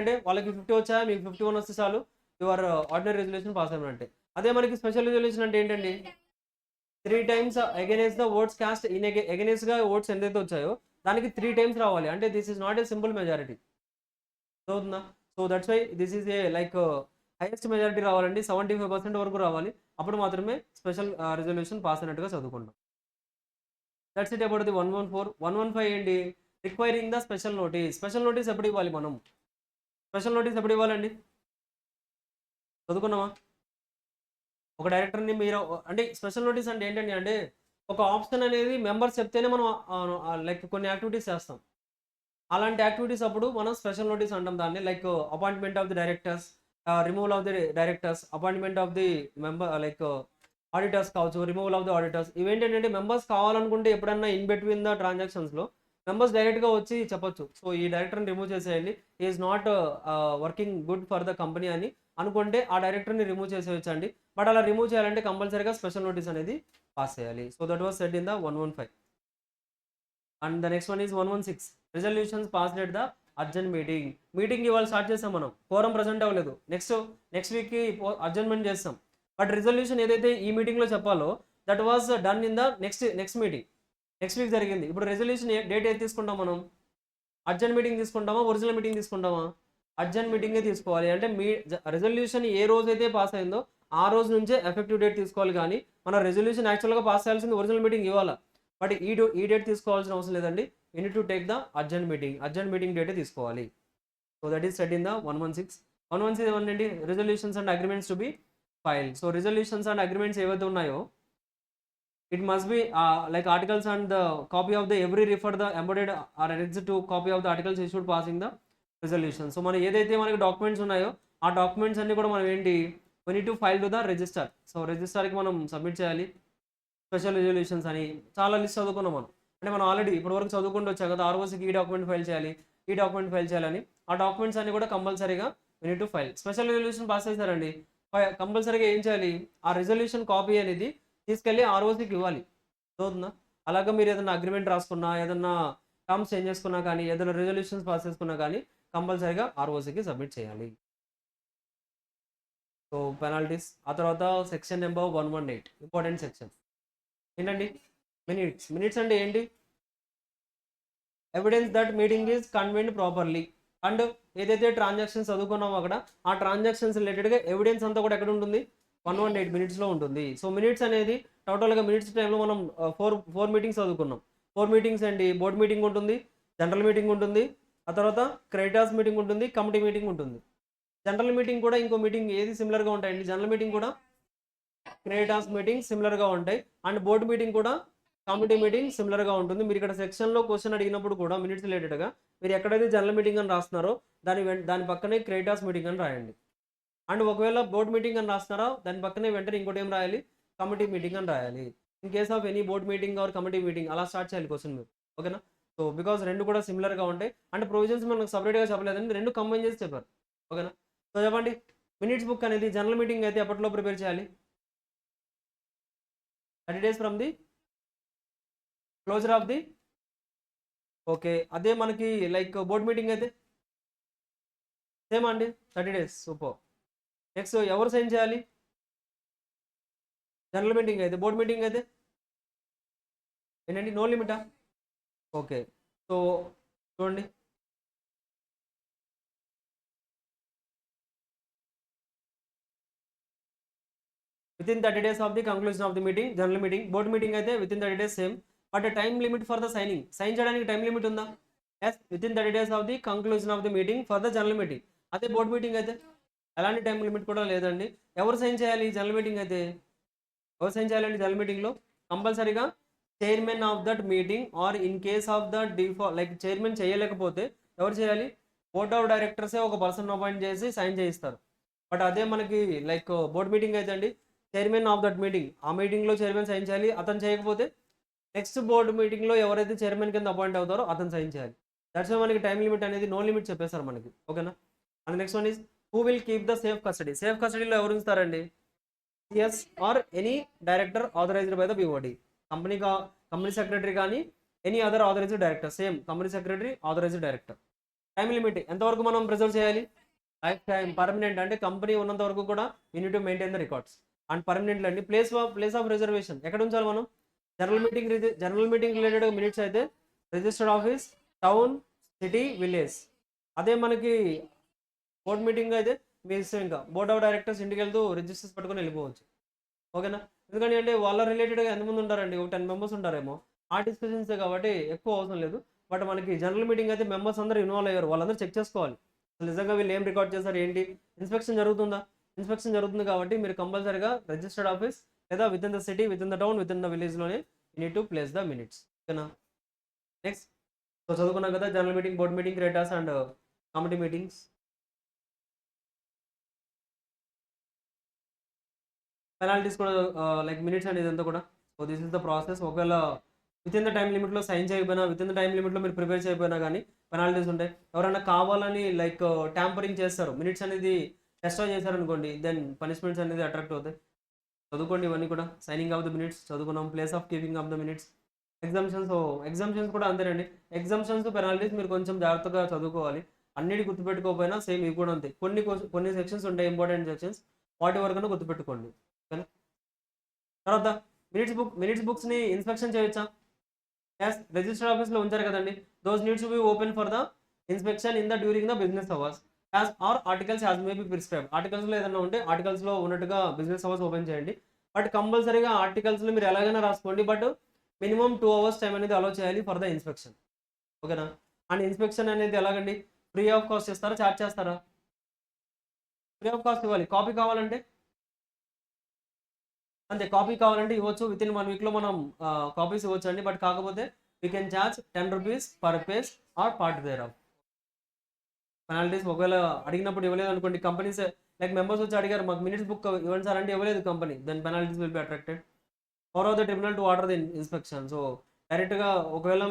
అంటే వాళ్ళకి 50 వచ్చా మీకు 51 వస్తే చాలు, యువర్ ఆర్డినరీ రిజల్యూషన్ పాస్ అయినట్టే. అదే మనకి స్పెషల్ రిజల్యూషన్ అంటే ఏంటండి, 3 times against the votes cast in against గా ఓట్స్ ఎంతైతే వచ్చాయో దానికి 3 times రావాలి. అంటే this is not a simple majority. అవుతుందా. So that's why this is a like highest majority రావాలండి, 75% వరకు రావాలి. అప్పుడు మాత్రమే స్పెషల్ రిజల్యూషన్ పాస్ అయినట్టుగా చదువుకుంటాం. That's it about the 114. 115 ఏంటి, requiring the special notice. Special notice ఎప్పుడు ఇవ్వాలి, మనం స్పెషల్ నోటీస్ ఎప్పుడు ఇవ్వాలండి, చదువుకున్నామా. ఒక డైరెక్టర్ని మీరు అంటే స్పెషల్ నోటీస్ అంటే ఏంటండి అంటే ఒక ఆప్షన్ అనేది మెంబర్స్ చెప్తేనే మనం లైక్ కొన్ని యాక్టివిటీస్ చేస్తాం. అలాంటి యాక్టివిటీస్ అప్పుడు మనం స్పెషల్ నోటీస్ అంటాం దాన్ని. Like appointment of the directors, removal of the directors, appointment of the like auditors కావచ్చు, రిమూవల్ ఆఫ్ ది ఆడిటర్స్. ఇవేంటంటే మెంబర్స్ కావాలనుకుంటే ఎప్పుడన్నా ఇన్ బిట్వీన్ ద ట్రాన్సాక్షన్స్లో మెంబర్స్ డైరెక్ట్గా వచ్చి చెప్పొచ్చు, సో ఈ డైరెక్టర్ని రిమూవ్ చేసేయండి, is not working good for the company అని అనుకుంటే ఆ డైరెక్టర్ని రిమూవ్ చేసేయచ్చండి. బట్ అలా రిమూవ్ చేయాలంటే కంపల్సరీగా స్పెషల్ నోటీస్ అనేది పాస్ చేయాలి. So that was said in the 115. And the next one is 116 resolutions passed at the urgent meeting ఇవాళ స్టార్ట్ చేస్తాం మనం, కోరం ప్రజెంట్ అవ్వలేదు, నెక్స్ట్ వీక్కి అడ్జర్న్మెంట్ చేస్తాం. బట్ రిజల్యూషన్ ఏదైతే ఈ మీటింగ్లో చెప్పాలో that was done in the next meeting, next week జరిగింది. ఇప్పుడు రెజల్యూషన్ డేట్ ఏది తీసుకుంటాం మనం, అర్జెంట్ మీటింగ్ తీసుకుంటామా, ఒరిజినల్ మీటింగ్ తీసుకుంటామా, అర్జెంట్ మీటింగే తీసుకోవాలి. అంటే మీ రెజల్యూషన్ ఏ రోజైతే పాస్ అయిందో ఆ రోజు నుంచే ఎఫెక్టివ్ డేట్ తీసుకోవాలి. కానీ మన రెజల్యూషన్ యాక్చువల్గా పాస్ చేయాల్సింది ఒరిజినల్ మీటింగ్ ఇవ్వాలి. బట్ ఈ డేట్ తీసుకోవాల్సిన అవసరం లేదండి. You need to take the urgent meeting డేటే తీసుకోవాలి. So that is set in the 116 ఏమండి, resolutions and agreements to be file. So resolutions and agreements ఏవైతే ఉన్నాయో it must be like articles and the copy of the every refer the embodied or annexed to copy of the articles issued passing the resolution. So మనం ఏదైతే మనకి documents ఉన్నాయో ఆ documents అన్ని కూడా మనం ఏంటి, we need to file to the register. So రిజిస్టర్కి మనం సబ్మిట్ చేయాలి. స్పెషల్ రిజల్యూషన్స్ అని చాలా లిస్ట్ చదువుకున్నాం మనం. అంటే మనం ఆల్రెడీ ఇప్పటివరకు చదువుకుంటూ వచ్చాం కదా, ROCకి ఈ డాక్యుమెంట్ ఫైల్ చేయాలి, ఈ డాక్యుమెంట్ ఫైల్ చేయాలని. ఆ డాక్యుమెంట్స్ అన్ని కూడా కంపల్సరీగా we need to file. Special resolution pass చేశారండి, కంపల్సరీగా ఏం చేయాలి, ఆ రిజల్యూషన్ కాపీ అనేది తీసుకెళ్ళి ROCకి ఇవ్వాలి. చదువుతుందా? అలాగే మీరు ఏదైనా అగ్రిమెంట్ రాసుకున్నా, ఏదైనా టర్మ్స్ చేంజ్ చేసుకున్నా కానీ, ఏదైనా రిజల్యూషన్స్ పాస్ చేసుకున్నా కానీ కంపల్సరీగా ROCకి సబ్మిట్ చేయాలి. So penalties. ఆ తర్వాత సెక్షన్ నెంబర్ 118 ఇంపార్టెంట్ సెక్షన్ ఏంటండి, మినిట్స్ అంటే ఏంటి, evidence that meeting is convened properly. And ఏదైతే ట్రాన్సాక్షన్స్ చదువుకున్నామో అక్కడ ఆ ట్రాన్సాక్షన్స్ రిలేటెడ్గా ఎవిడెన్స్ అంతా కూడా ఎక్కడ ఉంటుంది, 118 మినిట్స్లో ఉంటుంది. సో మినిట్స్ అనేది టోటల్గా మినిట్స్ టైంలో మనం ఫోర్ మీటింగ్స్ చదువుకున్నాం. 4 మీటింగ్స్ అండి, బోర్డ్ మీటింగ్ ఉంటుంది, జనరల్ మీటింగ్ ఉంటుంది, ఆ తర్వాత క్రెడిటార్స్ మీటింగ్ ఉంటుంది, కమిటీ మీటింగ్ ఉంటుంది. జనరల్ మీటింగ్ కూడా ఇంకో మీటింగ్ ఏది సిమిలర్గా ఉంటాయండి, జనరల్ మీటింగ్ కూడా క్రెడిటార్స్ మీటింగ్ సిమిలర్గా ఉంటాయి. అండ్ బోర్డ్ మీటింగ్ కూడా కమిటీ మీటింగ్ సిమిలర్గా ఉంటుంది. మీరు ఇక్కడ సెక్షన్లో క్వశ్చన్ అడిగినప్పుడు కూడా మినిట్స్ రిలేటెడ్గా మీరు ఎక్కడైతే జనరల్ మీటింగ్ అని రాస్తున్నారో దాని పక్కనే క్రెడిటార్స్ మీటింగ్ అని రాయండి. అండ్ ఒకవేళ బోర్డ్ మీటింగ్ అని రాస్తున్నారా దాని పక్కనే వెంటనే ఇంకోటి ఏం రాయాలి, కమిటీ మీటింగ్ అని రాయాలి. In case of any board meeting or committee meeting అలా స్టార్ట్ చేయాలి క్వశ్చన్ మీరు. ఓకేనా? సో బికాస్ రెండు కూడా సిమిలర్గా ఉంటాయి. అండ్ ప్రొవిజన్స్ మనకు సపరేట్గా చెప్పలేదండి, రెండు కంబైన్ చేసి చెప్పారు. ఓకేనా? సో చెప్పండి, మినిట్స్ బుక్ అనేది జనరల్ మీటింగ్ అయితే ఎప్పట్లో ప్రిపేర్ చేయాలి, 30 days from the closure of the. Okay, అదే మనకి లైక్ బోర్డ్ మీటింగ్ అయితే సేమ్ అండి, 30 days. సూపర్. నెక్స్ట్ ఎవరు సైన్ చేయాలి, జనరల్ మీటింగ్ అయితే. బోర్డ్ మీటింగ్ అయితే ఏంటండి, నో లిమిటా? ఓకే, సో చూడండి, within 30 days of the conclusion of the meeting, general meeting. Board meeting అయితే within 30 days same. But time limit for the signing, sign చేయడానికి time limit ఉందా? Yes, within 30 days of the conclusion of the meeting for the general meeting. అదే board meeting అయితే ఎలాంటి time limit కూడా లేదండి. ఎవరు sign చేయాలి జనరల్ మీటింగ్ అయితే, ఎవరు సైన్ చేయాలండి జనరల్ మీటింగ్లో? కంపల్సరీగా chairman of that meeting or in case of the default like chairman చేయలేకపోతే ఎవరు చేయాలి, బోర్డ్ ఆఫ్ డైరెక్టర్సే ఒక పర్సన్ అపాయింట్ చేసి సైన్ చేయిస్తారు. బట్ అదే మనకి లైక్ బోర్డ్ మీటింగ్ అయితే అండి చైర్మన్ ఆఫ్ దట్ మీటింగ్, ఆ మీటింగ్లో చైర్మన్ సైన్ చేయాలి. అతను చేయకపోతే నెక్స్ట్ బోర్డు మీటింగ్లో ఎవరైతే చైర్మన్ కింద అపాయింట్ అవుతారో అతను సైన్ చేయాలి. దట్స్ వై మనకి టైం లిమిట్ అనేది నో లిమిట్ చెప్పేస్తారు మనకి. ఓకేనా? And next one is who will keep the safe custody. Safe కస్టడీలో ఎవరు ఉంచుతారండి, CS or any director authorised by the BOD. Company secretary కానీ any other authorised director, same company secretary authorised director. Time limit ఎంతవరకు మనం preserve చేయాలి, life time. Permanent అంటే company ఉన్నంత వరకు కూడా you need to maintain the records. And permanent అండి place of reservation ఎక్కడ ఉంచాలి మనం, జనరల్ మీటింగ్ రిలేటెడ్ మినిట్స్ అయితే registered office, town, city, village. అదే మనకి బోర్డ్ మీటింగ్ అయితే మీ ఇష్టం, ఇంకా బోర్డ్ ఆఫ్ డైరెక్టర్స్ ఇంటికి వెళ్తూ రిజిస్టర్స్ పట్టుకొని వెళ్ళిపోవచ్చు. ఓకేనా? ఎందుకంటే అంటే వాళ్ళ రిలేటెడ్గా ఎంతమంది ఉంటారండి, ఒక 10 members ఉంటారేమో. ఆ డిస్కషన్సే కాబట్టి ఎక్కువ అవసరం లేదు. బట్ మనకి జనరల్ మీటింగ్ అయితే మెంబర్స్ అందరూ ఇన్వాల్వ్ అయ్యారు, వాళ్ళందరూ చెక్ చేసుకోవాలి నిజంగా వీళ్ళు ఏం రికార్డ్ చేస్తారు ఏంటి. ఇన్స్పెక్షన్ జరుగుతుందా, ఇన్స్పెక్షన్ జరుగుతుంది కాబట్టి మీరు కంపల్సరీగా రిజిస్టర్డ్ ఆఫీస్ లేదా within the city, within the town, within the విలేజ్లోనే you need to place the minutes. ఓకేనా? నెక్స్ట్ సో చదువుకున్నాం కదా general meeting, board meeting, creditors and committee meetings. Penalties కూడా లైక్ మినిట్స్ అండ్ ఇదంతా కూడా. So this is the process. ఒకవేళ within the time లిమిట్లో sign చేయకపోయినా, విత్ ఇన్ ద టైం లిమిట్లో మీరు ప్రిపేర్ చేయకపోయినా కానీ పెనాల్టీస్ ఉంటాయి. ఎవరైనా కావాలని లైక్ ట్యాంపరింగ్ చేస్తారు, మినిట్స్ అనేది టెస్ట్రా చేశారనుకోండి, దెన్ పనిష్మెంట్స్ అనేది అట్రాక్ట్ అవుతాయి. చదువుకోండి ఇవన్నీ కూడా. సైనింగ్ ఆఫ్ ద మినిట్స్ చదువుకున్నాం, place of keeping of the minutes, exemptions కూడా అంతేనండి. ఎగ్జామ్షన్స్ పెనాల్టీస్ మీరు కొంచెం జాగ్రత్తగా చదువుకోవాలి. అన్నిటి గుర్తుపెట్టుకోకపోయినా సేమ్ ఇవి కూడా అంతే. కొన్ని సెక్షన్స్ ఉంటాయి ఇంపార్టెంట్ సెక్షన్స్, వాటి వరకన్నా గుర్తుపెట్టుకోండి. ఓకేనా? తర్వాత మినిట్స్ బుక్స్ని ఇన్స్పెక్షన్ చేయొచ్చా? ఎస్, రిజిస్టర్ ఆఫీస్లో ఉంచారు కదండి. Those needs to be open for the inspection in the during the business hours. As are articles as may be prescribe. ఆర్టికల్స్లో ఏదైనా ఉంటే ఆర్టికల్స్లో ఉన్నట్టుగా బిజినెస్ అవర్స్ ఓపెన్ చేయండి. బట్ కంపల్సరీగా ఆర్టికల్స్లో మీరు ఎలాగైనా రాసుకోండి, బట్ మినిమం 2 hours టైం అనేది అలో చేయాలి ఫర్ ద ఇన్స్పెక్షన్. ఓకేనా? అండ్ ఇన్స్పెక్షన్ అనేది ఎలాగండి, ఫ్రీ ఆఫ్ కాస్ట్ ఇస్తారా, ఛార్జ్ చేస్తారా? ఫ్రీ ఆఫ్ కాస్ట్ ఇవ్వాలి. కాపీ కావాలంటే అంతే, కాపీ కావాలంటే ఇవ్వచ్చు. విత్ ఇన్ 1 weekలో మనం కాపీస్ ఇవ్వచ్చు అండి. బట్ కాకపోతే we can charge 10 rupees per page or part thereof. Penalties ఒకవేళ అడిగినప్పుడు ఇవ్వలేదు అనుకోండి, కంపెనీస్ లైక్ మెంబర్స్ వచ్చి అడిగారు మాకు మినిట్స్ బుక్ ఇవ్వండి సార్ అంటే ఇవ్వలేదు company, then penalties will be attracted. Power of the tribunal to order the inspection. So డైరెక్ట్గా ఒకవేళ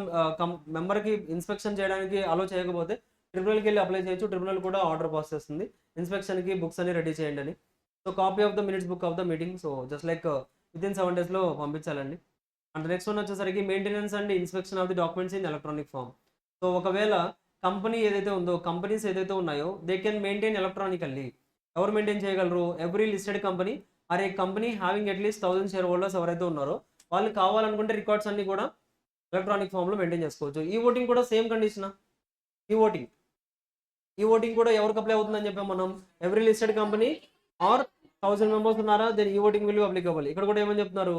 మెంబర్కి ఇన్స్పెక్షన్ చేయడానికి అలో చేయకపోతే ట్రిబ్యునల్కి వెళ్ళి అప్లై చేయొచ్చు. ట్రిబ్యునల్ కూడా ఆర్డర్ పాస్ చేస్తుంది ఇన్స్పెక్షన్కి బుక్స్ అన్ని రెడీ చేయండి అని. So copy of the minutes book of the meeting. So just like within 7 daysలో పంపించాలండి. అండ్ నెక్స్ట్ వన్ వచ్చేసరికి maintenance and inspection of the documents in electronic form. So ఒకవేళ company ఏదైతే ఉందో, కంపెనీస్ ఏదైతే ఉన్నాయో దే కెన్ మెయింటైన్ ఎలక్ట్రానికల్లీ. ఎవరు maintain చేయగలరు? Every listed company or a company having at least 1000 share holders ఎవరైతే ఉన్నారో వాళ్ళు కావాలనుకుంటే రికార్డ్స్ అన్ని కూడా ఎలక్ట్రానిక్ ఫామ్లో మెయింటైన్ చేసుకోవచ్చు. ఈ ఓటింగ్ కూడా సేమ్ కండిషన్. ఈ ఓటింగ్ కూడా ఎవరికి అప్లై అవుతుందని చెప్పాం మనం, every listed company or 1000 members ఉన్నారా, దెన్ ఈ ఓటింగ్ విల్ అప్లికబుల్. ఇక్కడ కూడా ఏమని చెప్తున్నారు,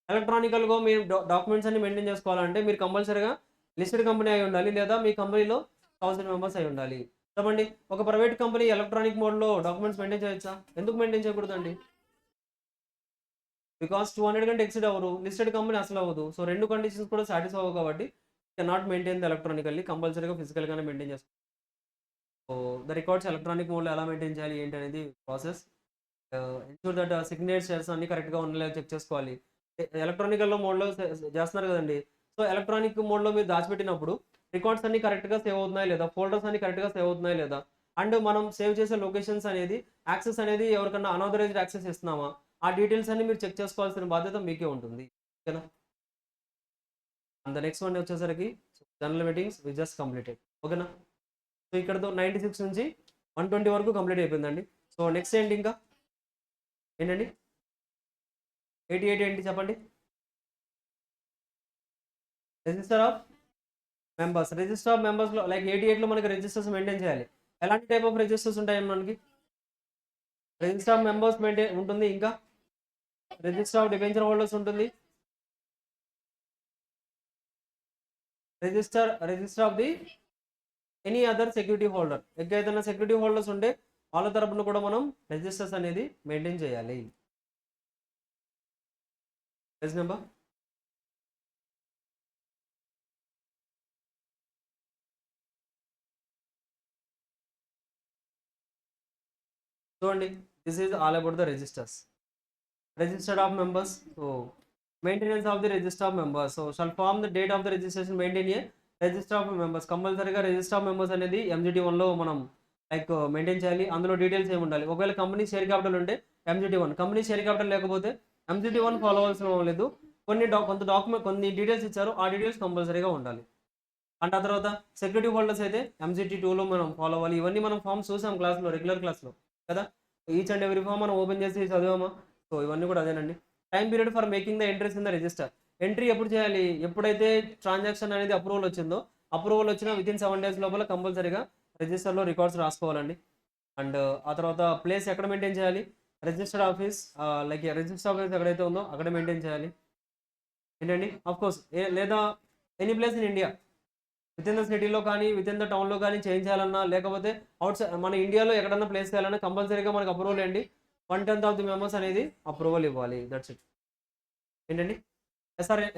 ఎలక్ట్రానికల్గా మీరు డాక్యుమెంట్స్ అన్ని మెయింటైన్ చేసుకోవాలంటే మీరు కంపల్సరీగా లిస్టెడ్ కంపెనీ అయి ఉండాలి, లేదా మీ కంపెనీలో 1000 members అయి ఉండాలి. చెప్పండి, ఒక ప్రైవేట్ కంపెనీ ఎలక్ట్రానిక్ మోడ్లో డాక్యుమెంట్స్ మెయింటైన్ చేయొచ్చా? ఎందుకు మెయింటైన్ చేయకూడదండి? బికాస్ 200 కంటే ఎక్సిడ్ అవ్వరు, లిస్టెడ్ కంపెనీ అసలు అవ్వదు. సో రెండు కండిషన్స్ కూడా సాటిస్ఫై అవ్వవు కాబట్టి కెనాట్ మెయింటైన్ ద ఎలక్ట్రానికల్లీ, కంపల్సరీగా ఫిజికల్గానే మెయింటైన్ చేసుకోవాలి. సో ద రికార్డ్స్ ఎలక్ట్రానిక్ మోడ్లో ఎలా మెయింటైన్ చేయాలి ఏంటి అనేది ప్రాసెస్. ఎన్ష్యూర్ దట్ సిగ్నేచర్స్ అన్ని కరెక్ట్గా ఉన్నాయో చెక్ చేసుకోవాలి. ఎలక్ట్రానికల్లో మోడ్లో చేస్తున్నారు కదండి. సో ఎలక్ట్రానిక్ మోడ్లో మీరు దాచిపెట్టినప్పుడు రికార్డ్స్ అన్ని కరెక్ట్గా సేవ్ అవుతున్నాయి లేదా, ఫోల్డర్స్ అన్ని కరెక్ట్గా సేవ్ అవుతున్నాయి లేదా, అండ్ మనం సేవ్ చేసే లొకేషన్స్ అనేది యాక్సెస్ అనేది ఎవరికన్నా అనాథరైజ్డ్ యాక్సెస్ ఇస్తున్నామా, ఆ డీటెయిల్స్ అన్ని మీరు చెక్ చేసుకోవాల్సిన బాధ్యత మీకే ఉంటుంది. ఓకేనా? అండ్ ద నెక్స్ట్ వన్ వచ్చేసరికి general meetings we just completed. ఓకేనా? సో ఇక్కడతో 96 నుంచి 120 వరకు కంప్లీట్ అయిపోయిందండి. సో నెక్స్ట్ ఏంటి, ఇంకా ఏంటండి 88 ఏంటి చెప్పండి? Register of members. Register of మెంబర్స్లో లైక్ 88లో మనకి రిజిస్టర్స్ మెయింటైన్ చేయాలి. ఎలాంటి టైప్ ఆఫ్ రిజిస్టర్స్ ఉంటాయి మనకి? రిజిస్టర్ ఆఫ్ మెంబర్స్ మెయింటైన్ ఉంటుంది, ఇంకా రిజిస్టర్ ఆఫ్ డిబెంచర్ హోల్డర్స్ ఉంటుంది, register of the any other security holder. ఏదైనా సెక్యూరిటీ హోల్డర్స్ ఉంటే వాళ్ళ తరపున కూడా మనం రిజిస్టర్స్ అనేది మెయింటైన్ చేయాలి. పేజ్ నెంబర్ చూడండి, this is all about the registers. Registered of members. So maintenance of the register of members. So shall form the date of the registration maintain a register of members. కంపల్సరీగా register of members అనేది MGT1లో మనం like maintain చేయాలి. అందులో details ఏమి ఉండాలి, ఒకవేళ company share capital ఉంటే MGT1, కంపెనీ షేర్ క్యాపిటల్ లేకపోతే MGT1 ఫాలో అవ్వాల్సిన లేదు. కొంత డాక్యుమెంట్ కొన్ని డీటెయిల్స్ ఇచ్చారు, ఆ డీటెయిల్స్ కంపల్సరీగా ఉండాలి. అండ్ ఆ తర్వాత సెక్యూరిటీ హోల్డర్స్ అయితే MGT2లో మనం ఫాలో అవ్వాలి. ఇవన్నీ మనం ఫామ్స్ చూసాం క్లాస్లో, రెగ్యులర్ క్లాస్లో కదా. ఈచ్ అండ్ ఎవరీ ఫామ్ మనం ఓపెన్ చేసి చదివామా? సో ఇవన్నీ కూడా అదేనండి. Time period for making the entries in the register. Entry ఎప్పుడు చేయాలి? ఎప్పుడైతే ట్రాన్సాక్షన్ అనేది అప్రూవల్ వచ్చిందో, అప్రూవల్ వచ్చిన విత్ ఇన్ 7 days లోపల కంపల్సరీగా రిజిస్టర్లో రికార్డ్స్ రాసుకోవాలండి. అండ్ ఆ తర్వాత ప్లేస్ ఎక్కడ మెయింటైన్ చేయాలి? Registered office, like register office ఎక్కడైతే ఉందో అక్కడ మెయింటైన్ చేయాలి. ఏంటండి, ఆఫ్ కోర్స్ లేదా any place in India, with in the సిటీలో కానీ విత్ ఇన్ ద టౌన్లో కానీ చేంజ్ చేయాలన్నా, లేకపోతే అవుట్ సైడ్ మన ఇండియాలో ఎక్కడన్నా ప్లేస్ చేయాలన్నా కంపల్సరీగా మనకు అప్రూవల్ అండి. 1/10 ఆఫ్ ది మెంబర్స్ అనేది అప్రూవల్ ఇవ్వాలి. That's it. ఏంటండి,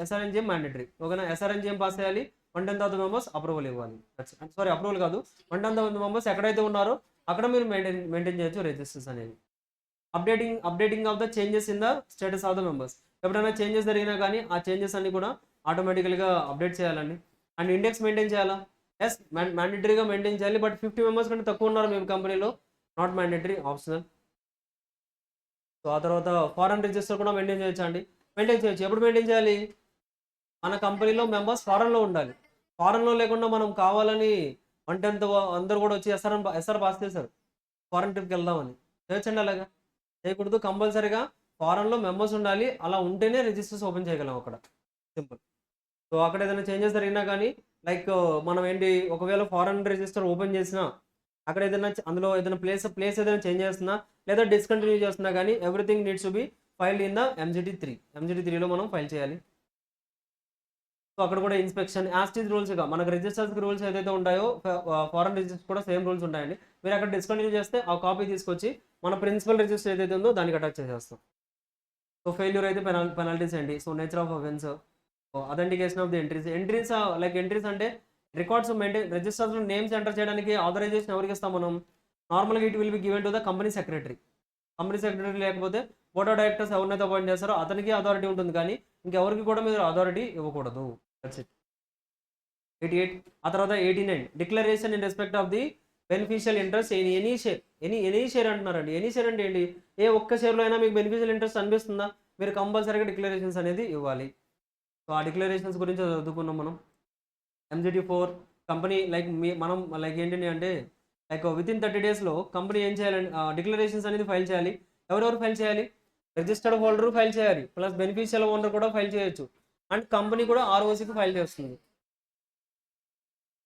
SRNGM మ్యాండేటరీ. ఓకేనా? SRNGM పాస్ చేయాలి, 1/10 ఆఫ్ ది మెంబర్స్ అప్రూవల్ ఇవ్వాలి. That's it. సారీ, అప్రూవల్ కాదు, 1/10 ఆఫ్ ది మెంబర్స్ ఎక్కడైతే ఉన్నారో అక్కడ మీరు మెయింటైన్ చేయొచ్చు రిజిస్టర్స్ అనేది. Updating of the changes in the status of the members. ఎప్పుడైనా చేంజెస్ జరిగినా కానీ ఆ చేంజెస్ అన్ని కూడా ఆటోమేటికల్గా అప్డేట్ చేయాలండి. అండ్ ఇండెక్స్ మెయింటైన్ చేయాలా? ఎస్, మ్యాండేటరీగా మెయింటైన్ చేయాలి. బట్ 50 members కంటే తక్కువ ఉన్నారు మేము కంపెనీలో, నాట్ మ్యాండేటరీ, ఆప్షనల్. సో ఆ తర్వాత ఫారెన్ రిజిస్టర్ కూడా మెయింటైన్ చేయొచ్చా అండి? మెయింటైన్ చేయొచ్చు. ఎప్పుడు మెయింటైన్ చేయాలి? మన కంపెనీలో మెంబర్స్ ఫారెన్లో ఉండాలి. ఫారెన్లో లేకుండా మనం కావాలని 1/10 అందరూ కూడా వచ్చి ఎస్ఆర్ పాస్ చేశారు ఫారెన్ ట్రిప్కి వెళ్దామని, చేయొచ్చండి? అలాగా చేయకూడదు. కంపల్సరీగా ఫారెన్లో మెంబర్స్ ఉండాలి. అలా ఉంటేనే రిజిస్టర్స్ ఓపెన్ చేయగలం అక్కడ. సింపుల్. సో అక్కడ ఏదైనా చేంజెస్ జరిగినా కానీ లైక్ మనం ఏంటి, ఒకవేళ ఫారెన్ రిజిస్టర్ ఓపెన్ చేసినా అక్కడ ఏదైనా అందులో ఏదైనా ప్లేస్ ఏదైనా చేంజ్ చేస్తున్నా లేదా డిస్కంటిన్యూ చేస్తున్నా కానీ everything needs to be filed in the MGT3లో మనం ఫైల్ చేయాలి. సో అక్కడ కూడా ఇన్స్పెక్షన్ యాస్టీజ్ రూల్స్గా మనకు రిజిస్టర్స్ రూల్స్ ఏదైతే ఉంటాయో ఫారెన్ రిజిస్టర్స్ కూడా సేమ్ రూల్స్ ఉంటాయండి. మీరు అక్కడ డిస్కంటిన్యూ చేస్తే ఆ కాపీ తీసుకొచ్చి మన ప్రిన్సిపల్ రిజిస్టర్ ఏదైతే ఉందో దానికి అటాచ్ చేసేస్తాం. సో ఫెయిల్యూర్ అయితే పెనాల్టీస్ అండి. So nature of offence, authentication of the entries entries అంటే రికార్డ్స్ మెయింటైన్ రిజిస్టర్స్లో నేమ్స్ ఎంటర్ చేయడానికి ఆథరైజేషన్ ఎవరికి ఇస్తాం మనం? నార్మల్గా it will B given to the company secretary. Company secretary లేకపోతే బోర్డ్ ఆఫ్ డైరెక్టర్స్ ఎవరినైతే అపాయింట్ చేస్తారో అతనికి అథారిటీ ఉంటుంది, కానీ ఇంకెవరికి కూడా మీరు అథారిటీ ఇవ్వకూడదు. That's it. 88. ఆ తర్వాత 89 declaration in respect of the beneficial interest in any share. Any share అంటున్నారండి. ఎనీ షేర్ అంటే ఏంటి? ఏ ఒక్క షేర్లో అయినా మీకు బెనిఫిషియల్ ఇంట్రెస్ట్ అనిపిస్తుందా? మీరు కంపల్సరీగా డిక్లరేషన్స్ అనేది ఇవ్వాలి. సో ఆ డిక్లరేషన్స్ గురించి చదువుకున్నాం మనం. MGT4 కంపెనీ మనం ఏంటంటే అంటే విత్ ఇన్ 30 daysలో కంపెనీ ఏం చేయాలండి? డిక్లరేషన్స్ అనేది ఫైల్ చేయాలి. ఎవరెవరు ఫైల్ చేయాలి? రిజిస్టర్డ్ హోల్డర్ ఫైల్ చేయాలి, ప్లస్ బెనిఫిషియల్ ఓనర్ కూడా ఫైల్ చేయొచ్చు, అండ్ కంపెనీ కూడా ROCకి ఫైల్ చేస్తుంది.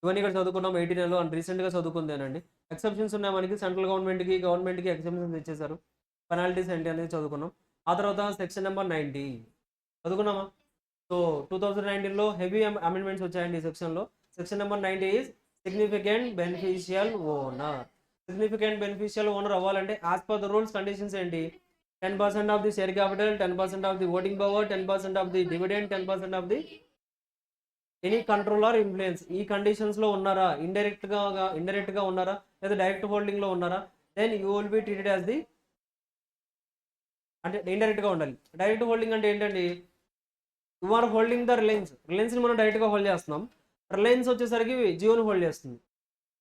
ఇవన్నీ ఇక్కడ చదువుకున్నాం 89లో అండ్ రీసెంట్గా చదువుకుందేనండి. ఎక్సెప్షన్స్ ఉన్నాయి మనకి. సెంట్రల్ గవర్నమెంట్కి ఎక్సెప్షన్స్ ఇచ్చేసారు. పెనాల్టీస్ ఏంటి అనేది చదువుకున్నాం. ఆ తర్వాత సెక్షన్ నెంబర్ 90 చదువుకున్నామా? సో 2019లో హెవీ అమెండ్మెంట్స్ వచ్చాయండి ఈ సెక్షన్లో. Section number 90 is significant beneficial owner. Significant beneficial owner అవ్వాలంటే as per the rules conditions ఏంటి? 10% of the share capital, 10% of the voting power, 10% of the dividend, 10% of the any control or influence. ఈ కండిషన్స్లో ఉన్నారా? ఇండైరెక్ట్గా ఉన్నారా లేదా direct హోల్డింగ్లో ఉన్నారా? Then you will be treated as the, అంటే ఇండైరెక్ట్గా ఉండాలి. డైరెక్ట్ హోల్డింగ్ అంటే ఏంటండి? యు ఆర్ హోల్డింగ్ ద రిలయన్స్ని మనం డైరెక్ట్గా హోల్డ్ చేస్తున్నాం. రిలయన్స్ వచ్చేసరికి జియోని హోల్డ్ చేస్తుంది.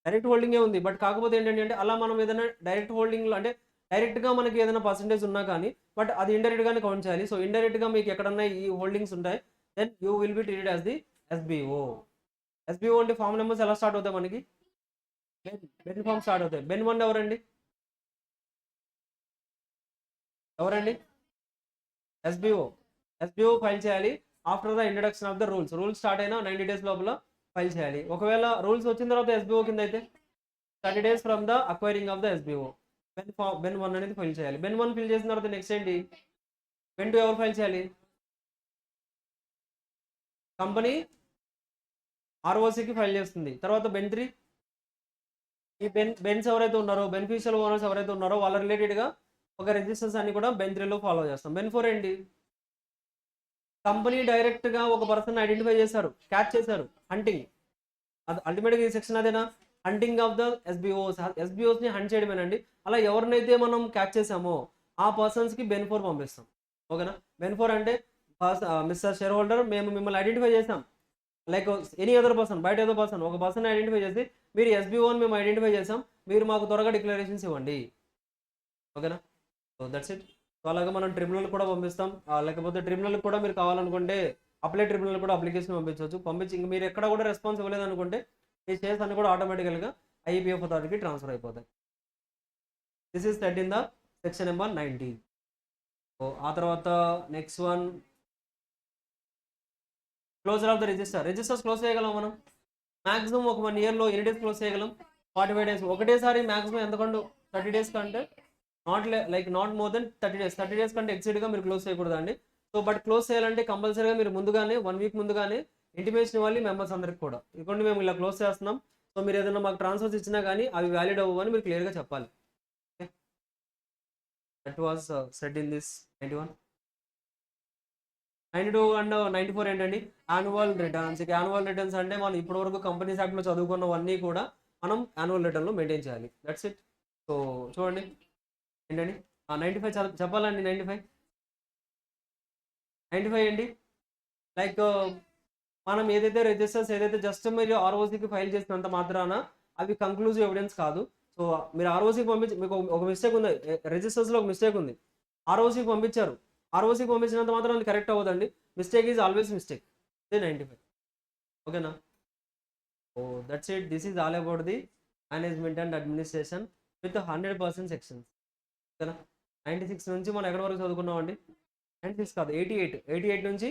డైరెక్ట్ హోల్డింగే ఉంది. బట్ కాకపోతే ఏంటంటే అంటే అలా మనం ఏదైనా డైరెక్ట్ హోల్డింగ్లో అంటే డైరెక్ట్గా మనకి ఏదైనా పర్సంటేజ్ ఉన్నా కానీ బట్ అది ఇండైరెక్ట్గానే కౌంట్ చేయాలి. సో ఇండైరెక్ట్గా మీకు ఎక్కడన్నా ఈ హోల్డింగ్స్ ఉంటాయి, then you will be treated as the SBO. SBO అంటే ఫామ్ నెంబర్స్ ఎలా స్టార్ట్ అవుతాయి మనకి? బెన్ ఫామ్ స్టార్ట్ అవుతాయి. బెన్ 1 ఎవరండి? SBO ఫైల్ చేయాలి after the introduction of the rules start అయినా 90 days లోపల ఫైల్ చేయాలి. ఒకవేళ రూల్స్ వచ్చిన తర్వాత SBO కింద అయితే 30 days from the acquiring of the SBO. Ben 1 అనేది ఫైల్ చేయాలి. బెన్ 1 ఫిల్ చేసిన తర్వాత నెక్స్ట్ ఏంటి? బెన్ 2 ఎవరు ఫైల్ చేయాలి? కంపెనీ ROCకి ఫైల్ చేస్తుంది. తర్వాత బెన్ 3 ఈ బెన్స్ ఎవరైతే ఉన్నారో బెనిఫిషియల్ ఓనర్స్ ఎవరైతే ఉన్నారో వాళ్ళ రిలేటెడ్గా ఒక రిజిస్టర్స్ అన్ని కూడా బెన్ 3లో ఫాలో చేస్తాం. బెన్ 4 ఏంటి? కంపెనీ డైరెక్ట్గా ఒక పర్సన్ ఐడెంటిఫై చేశారు, క్యాచ్ చేశారు, హంటింగ్. అది అల్టిమేట్గా ఈ సెక్షన్ అదేనా? హంటింగ్ ఆఫ్ ద ఎస్బిఓస్ని హంట్ చేయడమేనండి. అలా ఎవరినైతే మనం క్యాచ్ చేసామో ఆ పర్సన్స్కి బెన్ 4 పంపిస్తాం. ఓకేనా? బెన్ 4 అంటే మిస్టర్ షేర్ హోల్డర్, మేము మిమ్మల్ని ఐడెంటిఫై చేసాం, ఎనీ అదర్ పర్సన్, బయట ఏదో పర్సన్ ఒక పర్సన్ ఐడెంటిఫై చేసి మీరు SBOని మేము ఐడెంటిఫై చేసాం, మీరు మాకు త్వరగా డిక్లరేషన్స్ ఇవ్వండి. ఓకేనా? So that's it. సో అలాగే మనం ట్రిబ్యునల్ కూడా పంపిస్తాం. లేకపోతే ట్రిబ్యునల్ కూడా మీరు కావాలనుకుంటే ట్రిబ్యునల్ కూడా అప్లికేషన్ పంపించి ఇంక మీరు ఎక్కడ కూడా రెస్పాన్స్ ఇవ్వలేదనుకుంటే ఈ షేర్స్ అన్ని కూడా ఆటోమేటికల్గా IEPF అథారిటీకి ట్రాన్స్ఫర్ అయిపోతాయి. This is set in the section number 90. So ఆ తర్వాత next one, closure of the registers close చేయగలం మనం మాక్సిమం ఒక 1 yearలో ఎన్ని డేస్ క్లోజ్ చేయగలం? 45 days. ఒకటేసారి మాక్సిమం ఎంతకంటే 30 days కంటే not more than 30 days. 30 days కంటే ఎక్సీడ్గా మీరు క్లోజ్ చేయకూడదండి. సో బట్ క్లోజ్ చేయాలంటే కంపల్సరీగా మీరు ముందుగానే 1 week ముందుగానే ఇంటిమేషన్ ఇవ్వాలి మెంబర్స్ అందరికి కూడా. ఇటువంటి మేము ఇలా క్లోజ్ చేస్తున్నాం, సో మీరు ఏదైనా మాకు ట్రాన్స్ఫర్స్ ఇచ్చినా కానీ అవి వ్యాలిడ్ అవ్వని మీరు క్లియర్గా చెప్పాలి. Okay, that was set in this 91. 92 and 94 ఏంటండి? Annual returns. ఇక యాన్యువల్ రిటర్న్స్ అంటే మనం ఇప్పటివరకు కంపెనీస్ యాక్ట్లో చదువుకున్నవన్నీ కూడా మనం యాన్యువల్ రిటర్న్లో మెయింటైన్ చేయాలి. That's it. సో చూడండి ఏంటండి 95 చెప్పాలండి. 95 ఏంటి? మనం ఏదైతే రిజిస్టర్స్ ఏదైతే జస్ట్ మీరు ROCకి ఫైల్ చేసినంత మాత్రాన అవి కంక్లూజివ్ ఎవిడెన్స్ కాదు. సో మీరు ROCకి పంపించి మీకు ఒక మిస్టేక్ ఉంది, రిజిస్టర్స్లో ఒక మిస్టేక్ ఉంది, ROCకి పంపించారు, ROCకి పంపించినంత మాత్రం అది కరెక్ట్ అవ్వదండి. Mistake is always mistake. ఇదే 95. ఓకేనా? Oh that's it. This is all about the management and administration with 100% sections. ఓకేనా? 96 నుంచి మనం ఎక్కడి వరకు చదువుకున్నామండి? 96 కాదు, 88 నుంచి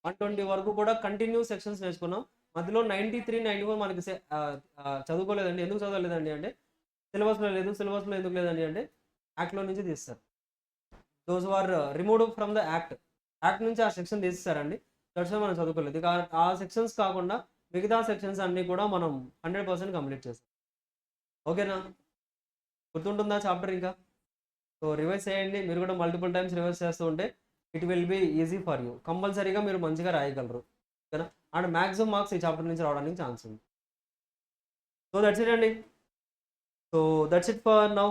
120 వరకు కూడా కంటిన్యూ సెక్షన్స్ నేర్చుకున్నాం. మధ్యలో 93, 94 మనకి చదువుకోలేదండి. ఎందుకు చదవలేదండి అంటే సిలబస్లో లేదు. సిలబస్లో ఎందుకు లేదండి అంటే యాక్ట్లో నుంచి తీస్తారు. Those are removed from the act నుంచి ఆ సెక్షన్ తీసేస్తారండి. దట్స్ వై మనం చదువుకోలేదు. ఇక ఆ సెక్షన్స్ కాకుండా మిగతా సెక్షన్స్ అన్నీ కూడా మనం 100% కంప్లీట్ చేస్తాం. ఓకేనా? గుర్తుంటుందా చాప్టర్ ఇంకా? సో రివైజ్ చేయండి. మీరు కూడా మల్టిపుల్ టైమ్స్ రివైజ్ చేస్తూ ఉంటే it will be easy for you. కంపల్సరీగా మీరు మంచిగా రాయగలరు. ఓకేనా? అండ్ మ్యాక్సిమం మార్క్స్ ఈ చాప్టర్ నుంచి రావడానికి ఛాన్స్ ఉంది. సో దట్స్ ఇట్ అండి. So that's it for now.